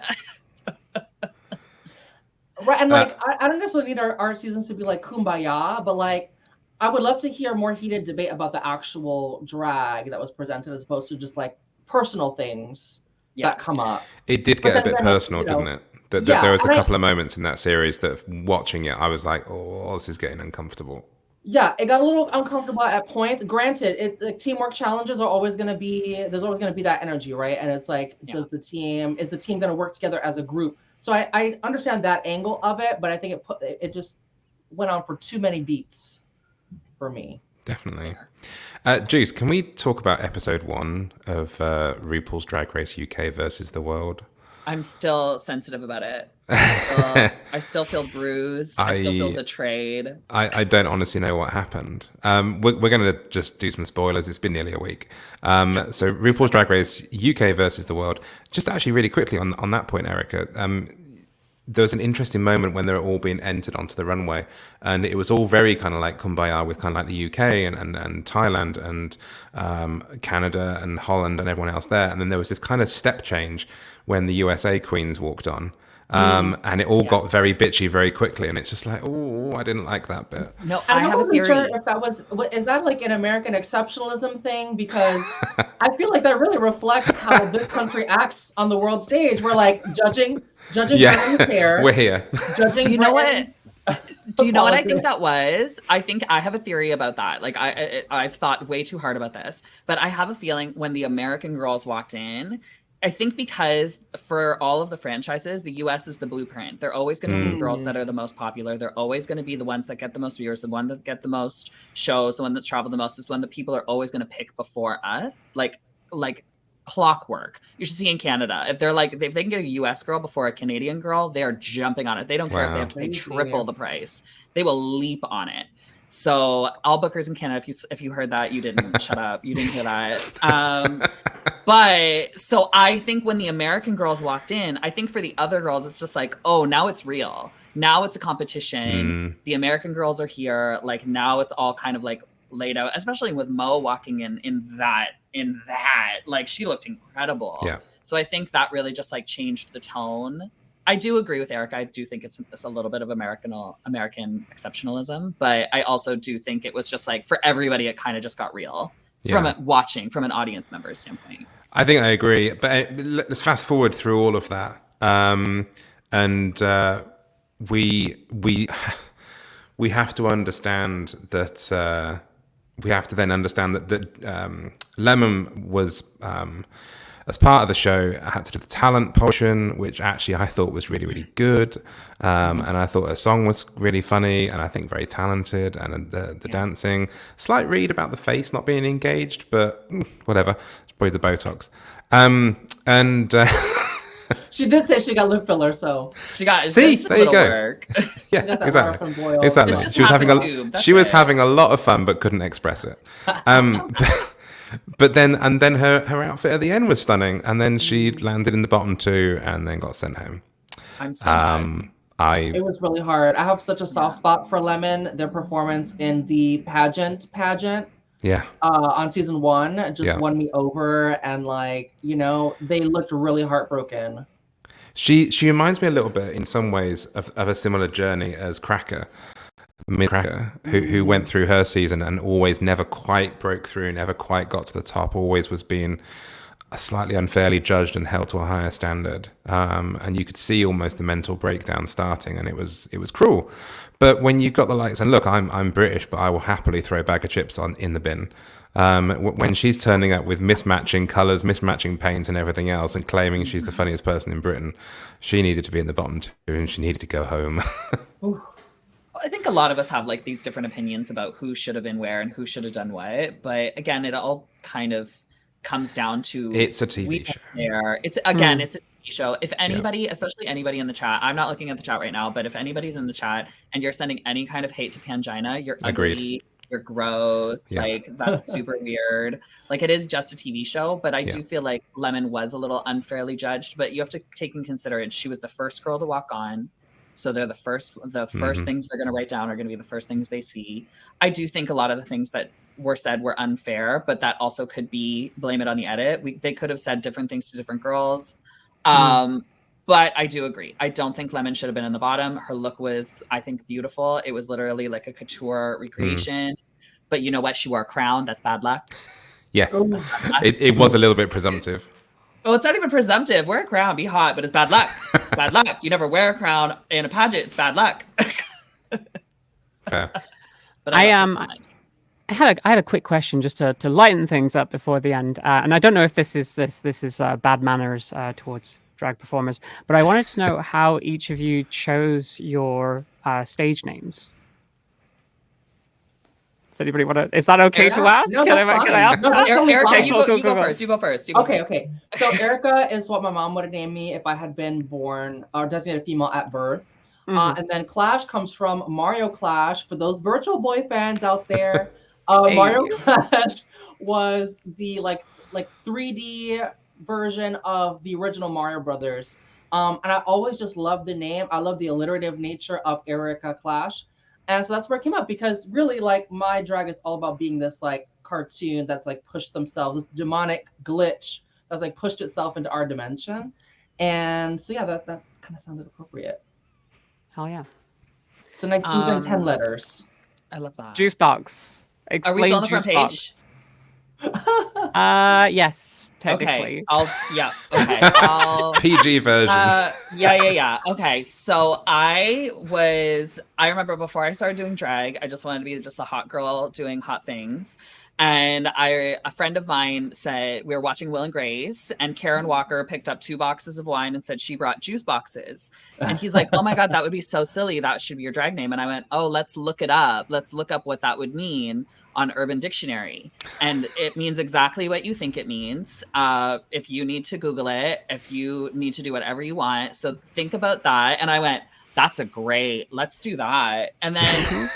Right, and like I don't necessarily need our seasons to be like kumbaya, but like I would love to hear more heated debate about the actual drag that was presented, as opposed to just like personal things that come up. It did get a bit personal, didn't it? There was a couple of moments in that series that, watching it, I was like, oh, this is getting uncomfortable. Yeah, it got a little uncomfortable at points. Granted, the teamwork challenges are always going to be, there's always going to be that energy, right? And it's like, is the team going to work together as a group? So I understand that angle of it, but I think it just went on for too many beats for me. Definitely. Juice, can we talk about episode 1 of RuPaul's Drag Race UK versus the world? I'm still sensitive about it. I still feel bruised. I still feel betrayed. I don't honestly know what happened. We're going to just do some spoilers. It's been nearly a week. So RuPaul's Drag Race UK versus the world. Just actually really quickly on that point, Erika. There was an interesting moment when they were all being entered onto the runway, and it was all very kind of like kumbaya with kind of like the UK and Thailand and Canada and Holland and everyone else there. And then there was this kind of step change when the USA queens walked on. And it all got very bitchy very quickly, and it's just like, oh, I didn't like that bit. No, I wasn't sure if that was, is that like an American exceptionalism thing? Because I feel like that really reflects how this country acts on the world stage. We're like judging Britain's hair. We're here. Judging. Do you know what? Do you know what I think that was? I think I have a theory about that. Like I've thought way too hard about this, but I have a feeling when the American girls walked in, I think because for all of the franchises, the US is the blueprint. They're always going to be the girls that are the most popular. They're always going to be the ones that get the most viewers, the one that get the most shows, the one that's traveled the most is one that people are always going to pick before us. Like clockwork. You should see in Canada. If they can get a US girl before a Canadian girl, they are jumping on it. They don't care if they have to pay triple the price. They will leap on it. So all bookers in Canada, if you heard that, you didn't shut up. You didn't hear that. But so I think when the American girls walked in, I think for the other girls, it's just like, oh, now it's real. Now it's a competition. The American girls are here. Like now it's all kind of like laid out, especially with Mo walking in that, like she looked incredible. Yeah. So I think that really just like changed the tone. I do agree with Erika. I do think it's a little bit of American exceptionalism, but I also do think it was just like for everybody, it kind of just got real from watching from an audience member standpoint. I think I agree, but let's fast forward through all of that, and we have to understand that we have to then understand that Lemon was. As part of the show, I had to do the talent potion, which actually I thought was really, really good. And I thought her song was really funny and I think very talented. And the dancing, slight read about the face not being engaged, but whatever. It's probably the Botox. She did say she got lip filler, so she got. See, there you go. Work. Yeah, exactly. She was having a lot of fun, but couldn't express it. But then her outfit at the end was stunning, and then she landed in the bottom 2 and then got sent home. I'm so It was really hard. I have such a soft spot for Lemon. Their performance in the pageant on season 1 just won me over, and they looked really heartbroken. She reminds me a little bit in some ways of a similar journey as Cracker, who went through her season and always never quite broke through, never quite got to the top, always was being slightly unfairly judged and held to a higher standard. And you could see almost the mental breakdown starting, and it was cruel. But when you got the likes, and look, I'm British, but I will happily throw a bag of chips in the bin. When she's turning up with mismatching colours, mismatching paint and everything else and claiming she's the funniest person in Britain, she needed to be in the bottom 2 and she needed to go home. I think a lot of us have like these different opinions about who should have been where and who should have done what. But again, it all kind of comes down to it's a TV show. It's a TV show. If anybody, especially anybody in the chat, I'm not looking at the chat right now, but if anybody's in the chat and you're sending any kind of hate to Pangina, you're ugly. You're gross. Like that's super weird. Like it is just a TV show, but I do feel like Lemon was a little unfairly judged. But you have to take in consideration she was the first girl to walk on, so they're the first things they're going to write down are going to be the first things they see. I do think a lot of the things that were said were unfair, but that also could be blame it on the edit. They could have said different things to different girls. But I do agree. I don't think Lemon should have been in the bottom. Her look was, I think, beautiful. It was literally like a couture recreation. But you know what? She wore a crown. That's bad luck. Yes. It was a little bit presumptive. Well, it's not even presumptive. Wear a crown, be hot, but it's bad luck. Bad luck. You never wear a crown in a pageant. It's bad luck. Fair. But I had a quick question just to lighten things up before the end, and I don't know if this is bad manners towards drag performers, but I wanted to know how each of you chose your stage names. Does anybody want to? Is that okay to ask? No, can I ask? No, Erika, you go go first. You go first. Okay. So Erika is what my mom would have named me if I had been born or designated female at birth. And then Clash comes from Mario Clash. For those Virtual Boy fans out there, Mario Clash was the like 3D version of the original Mario Brothers. And I always just loved the name. I love the alliterative nature of Erika Klash. And so that's where it came up, because really like my drag is all about being this like cartoon that's like pushed themselves, this demonic glitch that's like pushed itself into our dimension. And so that kind of sounded appropriate. Hell yeah. It's a nice even 10 letters. I love that. JuiceBoxx. Are we still on the front page? Yes. Technically. Okay. PG version. Yeah. Okay. So I remember before I started doing drag, I just wanted to be just a hot girl doing hot things. And a friend of mine said, we were watching Will and Grace, and Karen Walker picked up 2 boxes of wine and said she brought juice boxes. And he's like, oh my God, that would be so silly. That should be your drag name. And I went, oh, let's look it up. Let's look up what that would mean on Urban Dictionary. And it means exactly what you think it means. If you need to Google it, if you need to do whatever you want. So think about that. And I went, let's do that. And then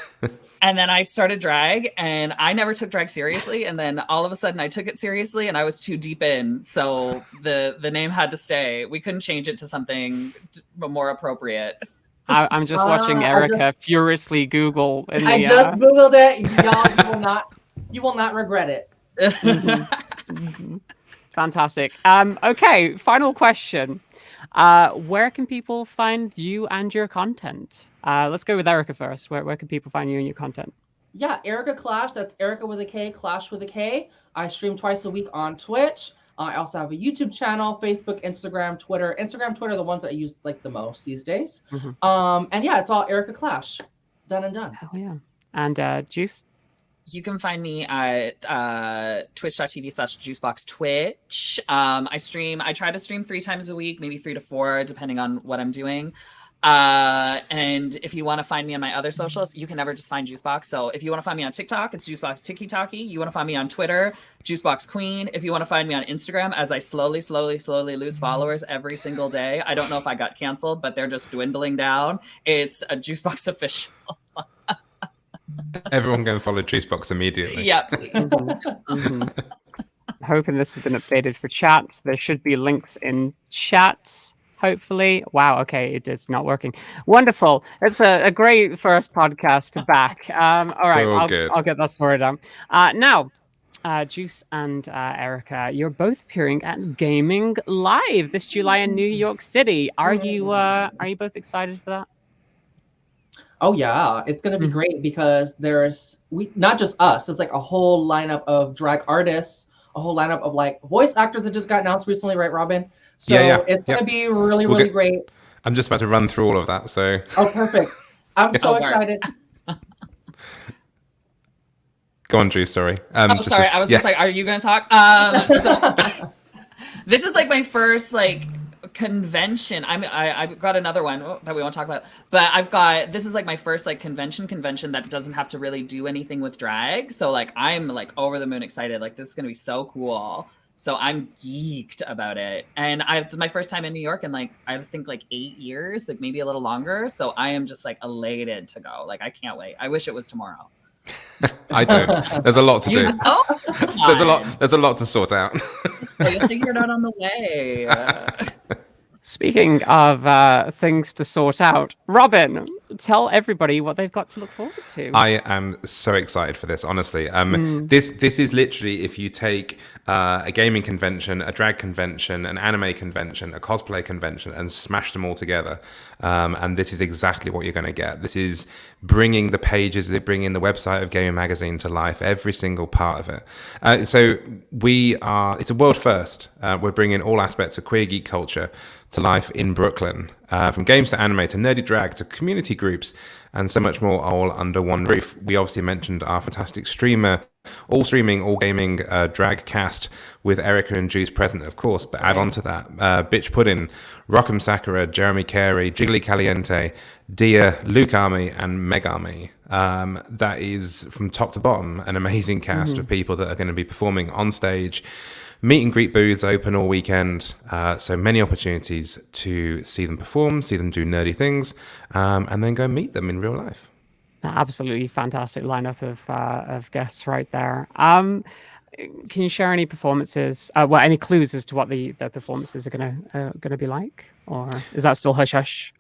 and then I started drag, and I never took drag seriously. And then all of a sudden I took it seriously, and I was too deep in. So the name had to stay. We couldn't change it to something more appropriate. I'm just watching Erika furiously Google. I just Googled it. Y'all, you will not regret it. Fantastic. Okay, final question. Where can people find you and your content? Let's go with Erika first. Where can people find you and your content? Yeah, Erika Klash. That's Erika with a K, Klash with a K. I stream twice a week on Twitch. I also have a YouTube channel, Facebook, Instagram, Twitter. Instagram, Twitter are the ones that I use like the most these days. And yeah, it's all Erika Klash. Done and done. Hell yeah. And Juice? You can find me at twitch.tv/JuiceBoxx Twitch. I try to stream 3 times a week, maybe 3 to 4, depending on what I'm doing. And if you want to find me on my other socials, you can never just find JuiceBoxx. So if you want to find me on TikTok, it's JuiceBoxx Tiki-Taki. You want to find me on Twitter, JuiceBoxx Queen. If you want to find me on Instagram, as I slowly lose followers every single day. I don't know if I got canceled, but they're just dwindling down. It's a JuiceBoxx Official. Everyone go and follow JuiceBoxx immediately. Yeah, please. hoping this has been updated for chat. There should be links in chats. Hopefully. Wow. Okay. It is not working. Wonderful. It's a great first podcast back. All right. I'll get that sorted out. Now, Juice and Erika, you're both appearing at Gayming Live this July in New York City. Are you both excited for that? Oh yeah, it's gonna be great because not just us. It's like a whole lineup of drag artists, a whole lineup of like voice actors that just got announced recently, right, Robin? So it's gonna be really great. I'm just about to run through all of that. So perfect. I'm so excited. Go on, Juice. Sorry. Sorry. I was just like, are you gonna talk? So this is like my first like convention. I've got another one that we won't talk about, but this is like my first like convention that doesn't have to really do anything with drag. So like I'm like over the moon excited. Like this is gonna be so cool. So I'm geeked about it. And it's my first time in New York in like I think like 8 years, like maybe a little longer. So I am just like elated to go. Like I can't wait. I wish it was tomorrow. I don't. There's a lot to do. There's a lot to sort out. You'll figure it out on the way. Speaking of things to sort out, Robin, tell everybody what they've got to look forward to. I am so excited for this, honestly. This is literally, if you take a gaming convention, a drag convention, an anime convention, a cosplay convention, and smash them all together. And this is exactly what you're going to get. This is bringing the pages, they bring in the website of Gayming Magazine to life, every single part of it. So it's a world first. We're bringing all aspects of queer geek culture to life in Brooklyn, from games to anime to nerdy drag to community groups and so much more, all under one roof. We obviously mentioned our fantastic streamer, all streaming, all gaming drag cast with Erika and Juice present, of course, but add on to that Bitch Puddin, Rock'em Sakura, Jeremy Carey, Jiggly Caliente, Dia, Luke Army, and Meg Army. That is from top to bottom an amazing cast of people that are going to be performing on stage. Meet and greet booths open all weekend, so many opportunities to see them perform, see them do nerdy things, and then go meet them in real life. Absolutely fantastic lineup of guests right there. Can you share any performances? Any clues as to what the performances are gonna be like, or is that still hush hush?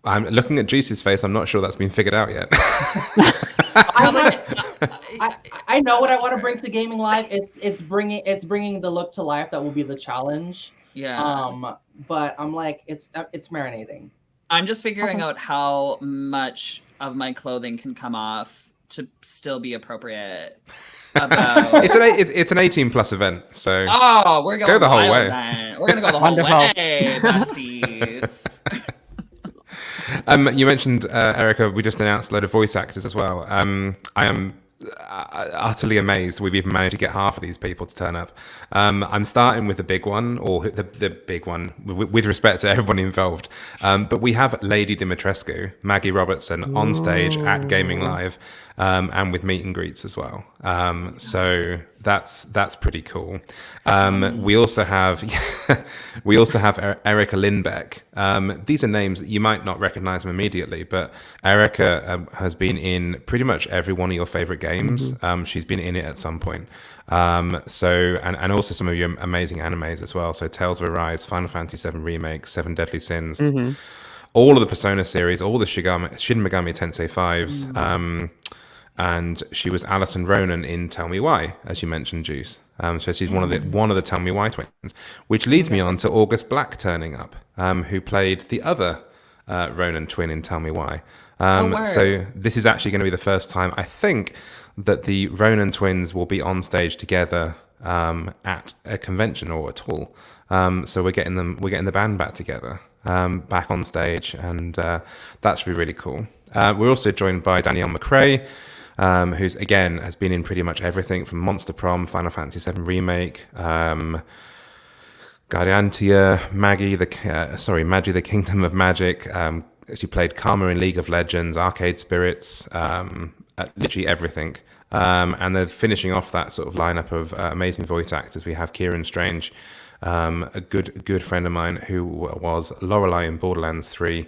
I'm looking at Juice's face. I'm not sure that's been figured out yet. I know what I want to bring to Gayming Live. It's bringing the look to life. That will be the challenge. Yeah. But I'm like, it's marinating. I'm just figuring out how much of my clothing can come off to still be appropriate. It's an 18+ event, so we're going go the whole way. We're gonna go the whole way, besties. You mentioned Erika. We just announced a load of voice actors as well. I am utterly amazed we've even managed to get half of these people to turn up. I'm starting with the big one, or the big one with respect to everybody involved. But we have Lady Dimitrescu, Maggie Robertson on stage at Gayming Live, and with meet and greets as well. So that's pretty cool. We also have Erika Lindbeck. These are names that you might not recognize them immediately, but Erika has been in pretty much every one of your favorite games. She's been in it at some point. And also some of your amazing animes as well. So Tales of Arise, Final Fantasy VII Remake, Seven Deadly Sins, all of the Persona series, all the Shin Megami Tensei 5s. And she was Alison Ronan in Tell Me Why, as you mentioned, Juice. So she's one of the Tell Me Why twins, which leads me on to August Black turning up, who played the other Ronan twin in Tell Me Why. So this is actually going to be the first time, I think, that the Ronan twins will be on stage together at a convention or at all. So we're getting the band back together, back on stage, and that should be really cool. We're also joined by Danielle McRae, who's again has been in pretty much everything from Monster Prom, Final Fantasy VII Remake, Guardiantia, Maggie the Kingdom of Magic. She played Karma in League of Legends, Arcade Spirits, literally everything. And they're finishing off that sort of lineup of amazing voice actors. We have Kieran Strange a good friend of mine who was Lorelei in Borderlands 3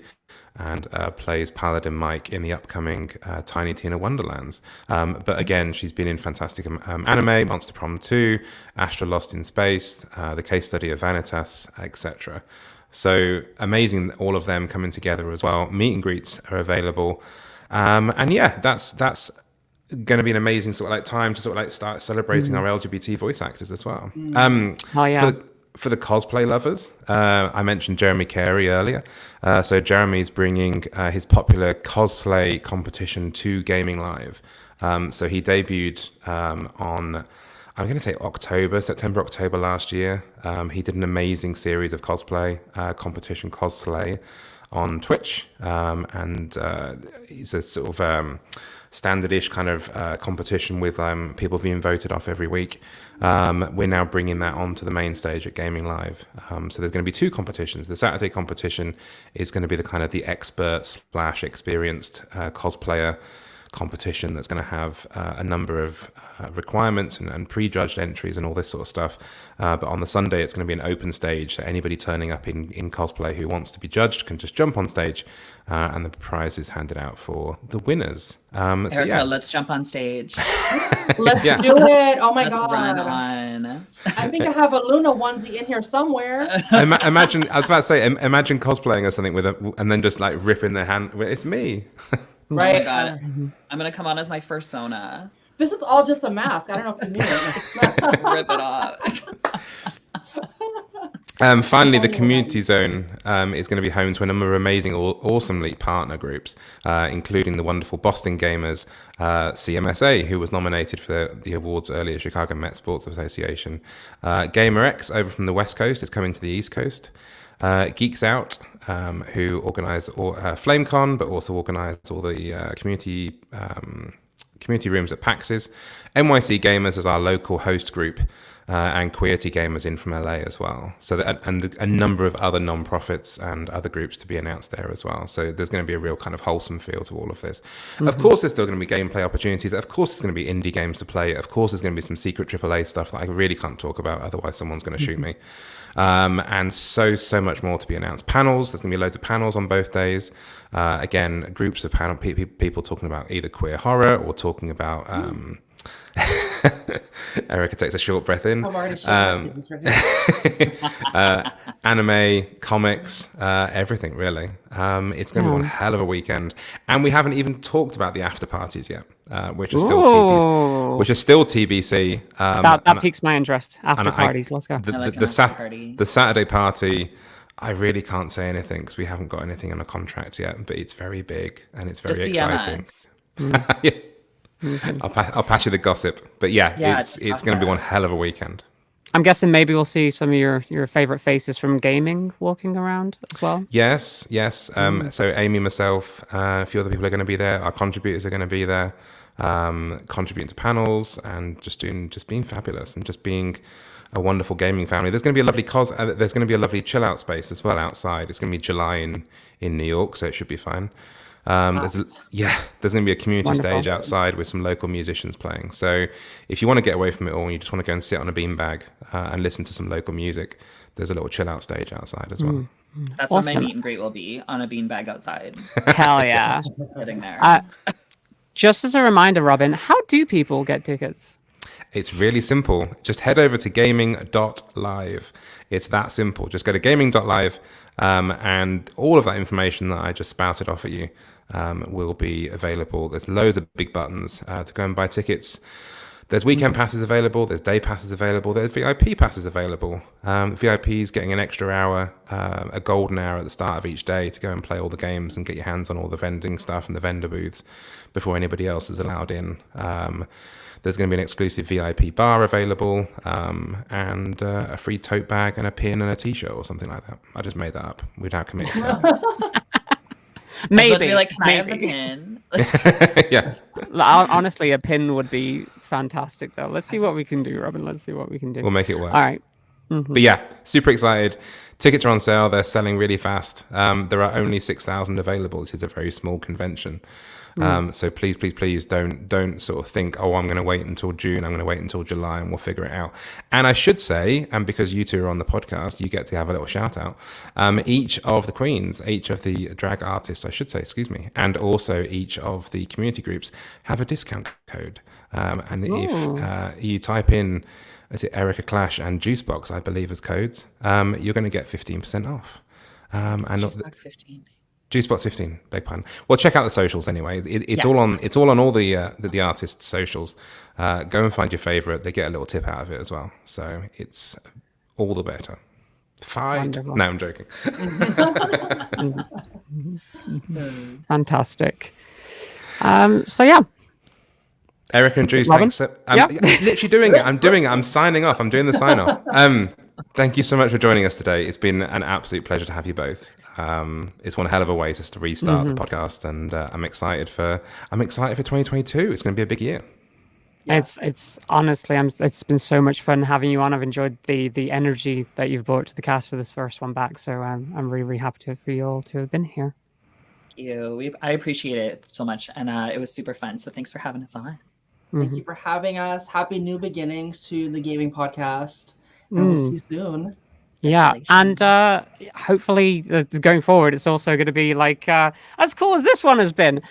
and plays Paladin Mike in the upcoming Tiny Tina Wonderlands. But again, she's been in fantastic anime, Monster Prom 2, Astra Lost in Space, the case study of Vanitas, etc. So amazing, all of them coming together as well. Meet and greets are available. And yeah, that's going to be an amazing sort of like time to sort of like start celebrating our LGBT voice actors as well. For the cosplay lovers, I mentioned Jeremy Carey earlier. So Jeremy's bringing his popular cosplay competition to Gayming Live. So he debuted on, I'm going to say September, October last year. He did an amazing series of cosplay competition, cosplay on Twitch. And he's a sort of standard-ish kind of competition with people being voted off every week. We're now bringing that onto the main stage at Gayming Live. So there's going to be 2 competitions. The Saturday competition is going to be the kind of the expert/experienced cosplayer competition that's going to have a number of requirements and prejudged entries and all this sort of stuff. But on the Sunday, it's going to be an open stage. So anybody turning up in cosplay who wants to be judged can just jump on stage and the prize is handed out for the winners. Erika, let's jump on stage. Let's do it. Oh my Let's God. run on. I think I have a Luna onesie in here somewhere. Imagine, I was about to say, imagine cosplaying or something and then just like ripping their hand. It's me. Right. Oh my God. I'm going to come on as my fursona. This is all just a mask. I don't know if you knew. Rip it off. Finally, the community zone is going to be home to a number of amazing, awesome League partner groups, including the wonderful Boston Gamers, CMSA, who was nominated for the awards earlier, Chicago Met Sports Association. GamerX over from the West Coast is coming to the East Coast. Geeks Out, who organise FlameCon, but also organise all the community rooms at PAX's. NYC Gamers is our local host group, and Queerty Gamers in from LA as well. So and a number of other non-profits and other groups to be announced there as well. So there's going to be a real kind of wholesome feel to all of this. Mm-hmm. Of course, there's still going to be gameplay opportunities. Of course, there's going to be indie games to play. Of course, there's going to be some secret AAA stuff that I really can't talk about. Otherwise, someone's going to shoot me. And so much more to be announced. Panels, there's going to be loads of panels on both days. Again, groups of panel people talking about either queer horror or talking about Erika takes a short breath in. I'm already anime, comics, everything really. It's going to be one hell of a weekend, and we haven't even talked about the after parties yet, which are still TBC. That piques my interest. After parties, let's go. The Saturday party. I really can't say anything because we haven't got anything on a contract yet, but it's very big and it's very exciting. Yeah. Mm-hmm. I'll pass you the gossip, but it's going to be one hell of a weekend. I'm guessing maybe we'll see some of your favorite faces from gaming walking around as well. Yes. So Amy, myself, a few other people are going to be there. Our contributors are going to be there, contributing to panels and just being fabulous and just being a wonderful gaming family. There's going to be a lovely there's going to be a lovely chill out space as well outside. It's going to be July in New York, so it should be fine. There's going to be a community stage outside with some local musicians playing. So if you want to get away from it all and you just want to go and sit on a beanbag and listen to some local music, there's a little chill out stage outside as well. That's awesome. Where my meet and greet will be, on a beanbag outside. Hell yeah. Sitting there. Just as a reminder, Robin, how do people get tickets? It's really simple. Just head over to gaming.live. It's that simple. Just go to gaming.live and all of that information that I just spouted off at you will be available. There's loads of big buttons to go and buy tickets. There's weekend passes available. There's day passes available. There's VIP passes available. VIPs getting an extra hour, a golden hour at the start of each day to go and play all the games and get your hands on all the vending stuff and the vendor booths before anybody else is allowed in. There's going to be an exclusive VIP bar available and a free tote bag and a pin and a t-shirt or something like that. I just made that up without committing to that. Maybe. Can I have the pin? Yeah. Honestly, a pin would be fantastic, though. Let's see what we can do, Robin. Let's see what we can do. We'll make it work. All right. Mm-hmm. But yeah, super excited. Tickets are on sale. They're selling really fast. There are only 6,000 available. This is a very small convention. So please don't sort of think, oh, I'm going to wait until June, I'm going to wait until July, and we'll figure it out. And I should say, and because you two are on the podcast, you get to have a little shout out. Each of the queens, each of the drag artists, I should say, and also each of the community groups have a discount code. And if you type in, is it Erika Klash and JuiceBoxx, I believe, as codes, you're going to get 15% off. And JuiceBoxx 15. JuiceBoxx 15, beg pardon. Well, check out the socials anyway. It's all on all the artists' socials. Go and find your favorite. They get a little tip out of it as well. So it's all the better. Fight. Wonderful. No, I'm joking. Fantastic. So yeah. Erika and Juice, thanks. I'm literally doing it. I'm signing off. I'm doing the sign off. Thank you so much for joining us today. It's been an absolute pleasure to have you both. It's one hell of a way just to restart the podcast, and I'm excited for 2022. It's going to be a big year. Yeah. It's honestly, it's been so much fun having you on. I've enjoyed the energy that you've brought to the cast for this first one back. So I'm really happy for you all to have been here. Thank you. I appreciate it so much, and it was super fun. So thanks for having us on. Thank you for having us. Happy new beginnings to the Gayming Podcast. And we'll see you soon. Yeah, and hopefully going forward, it's also going to be like as cool as this one has been,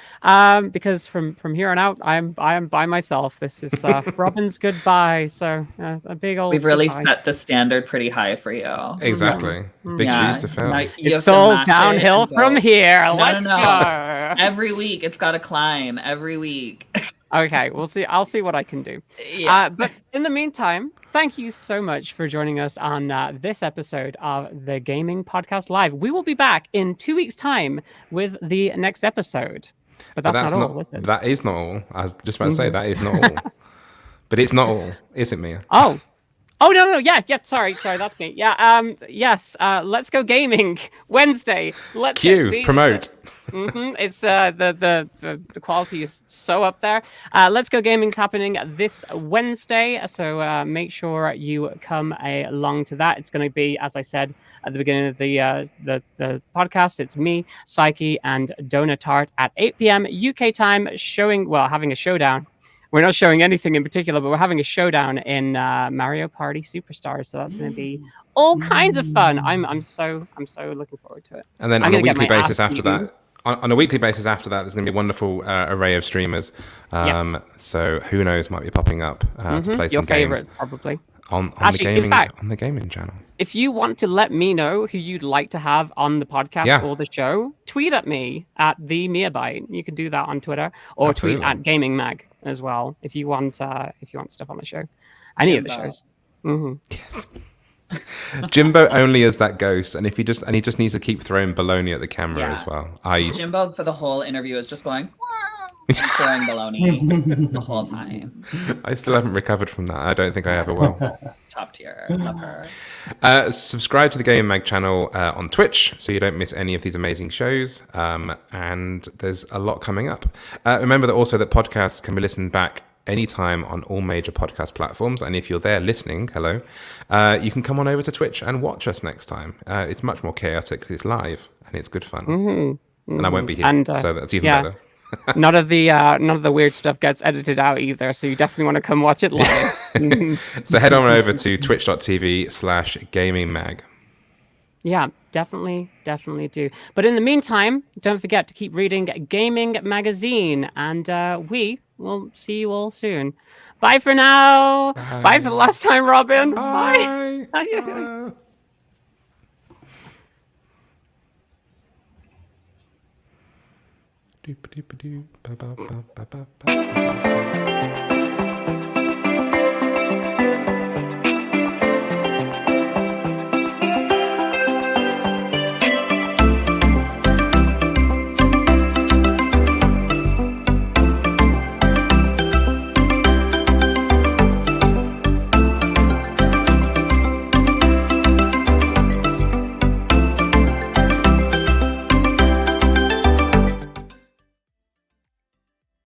because from here on out, I am by myself. This is Robin's goodbye. So a big old. We've really set the standard pretty high for you. Exactly, big shoes to fill. It's all downhill from here. Let's go. Every week, it's got to climb. Every week. Okay, we'll see. I'll see what I can do. Yeah. But in the meantime, thank you so much for joining us on this episode of the Gayming Podcast Live. We will be back in 2 weeks' time with the next episode. But that's not all, is it? That is not all. I was just about to say that is not all. But it's not all, is it, Mia? Oh, no. Yeah, sorry, that's me. Yeah, yes, Let's Go Gaming, Wednesday. Let's promote. It's the quality is so up there. Let's Go Gaming's happening this Wednesday, so make sure you come along to that. It's going to be, as I said at the beginning of the podcast, it's me, Psyche, and Donut Tart at 8 p.m. UK time, having a showdown. We're not showing anything in particular, but we're having a showdown in Mario Party Superstars. So that's going to be all kinds of fun. I'm so looking forward to it. And then on a weekly basis after that, there's going to be a wonderful array of streamers. Yes. So who knows, might be popping up to play some games. Your favorites, probably. On the gaming channel. If you want to let me know who you'd like to have on the podcast or the show, tweet at me at the Meabyte. You can do that on Twitter, or tweet at Gayming Mag as well if you want stuff on the show. Any of the shows. Yes. Jimbo only as that ghost, and he just needs to keep throwing baloney at the camera as well. Jimbo for the whole interview is just going throwing baloney the whole time. I still haven't recovered from that. I don't think I ever will. Top tier. Love her. Subscribe to the Gayming Mag channel on Twitch so you don't miss any of these amazing shows. And there's a lot coming up. Remember that also that podcasts can be listened back anytime on all major podcast platforms. And if you're there listening, hello, you can come on over to Twitch and watch us next time. It's much more chaotic because it's live and it's good fun. And I won't be here, so that's even better. None of the weird stuff gets edited out either, so you definitely want to come watch it live. So head on over to twitch.tv/gaymingmag. Yeah, definitely do. But in the meantime, don't forget to keep reading Gayming Magazine, and we will see you all soon. Bye for now. Bye for the last time, Robin. Bye. Bye. Doop doop doop ba ba ba ba ba ba.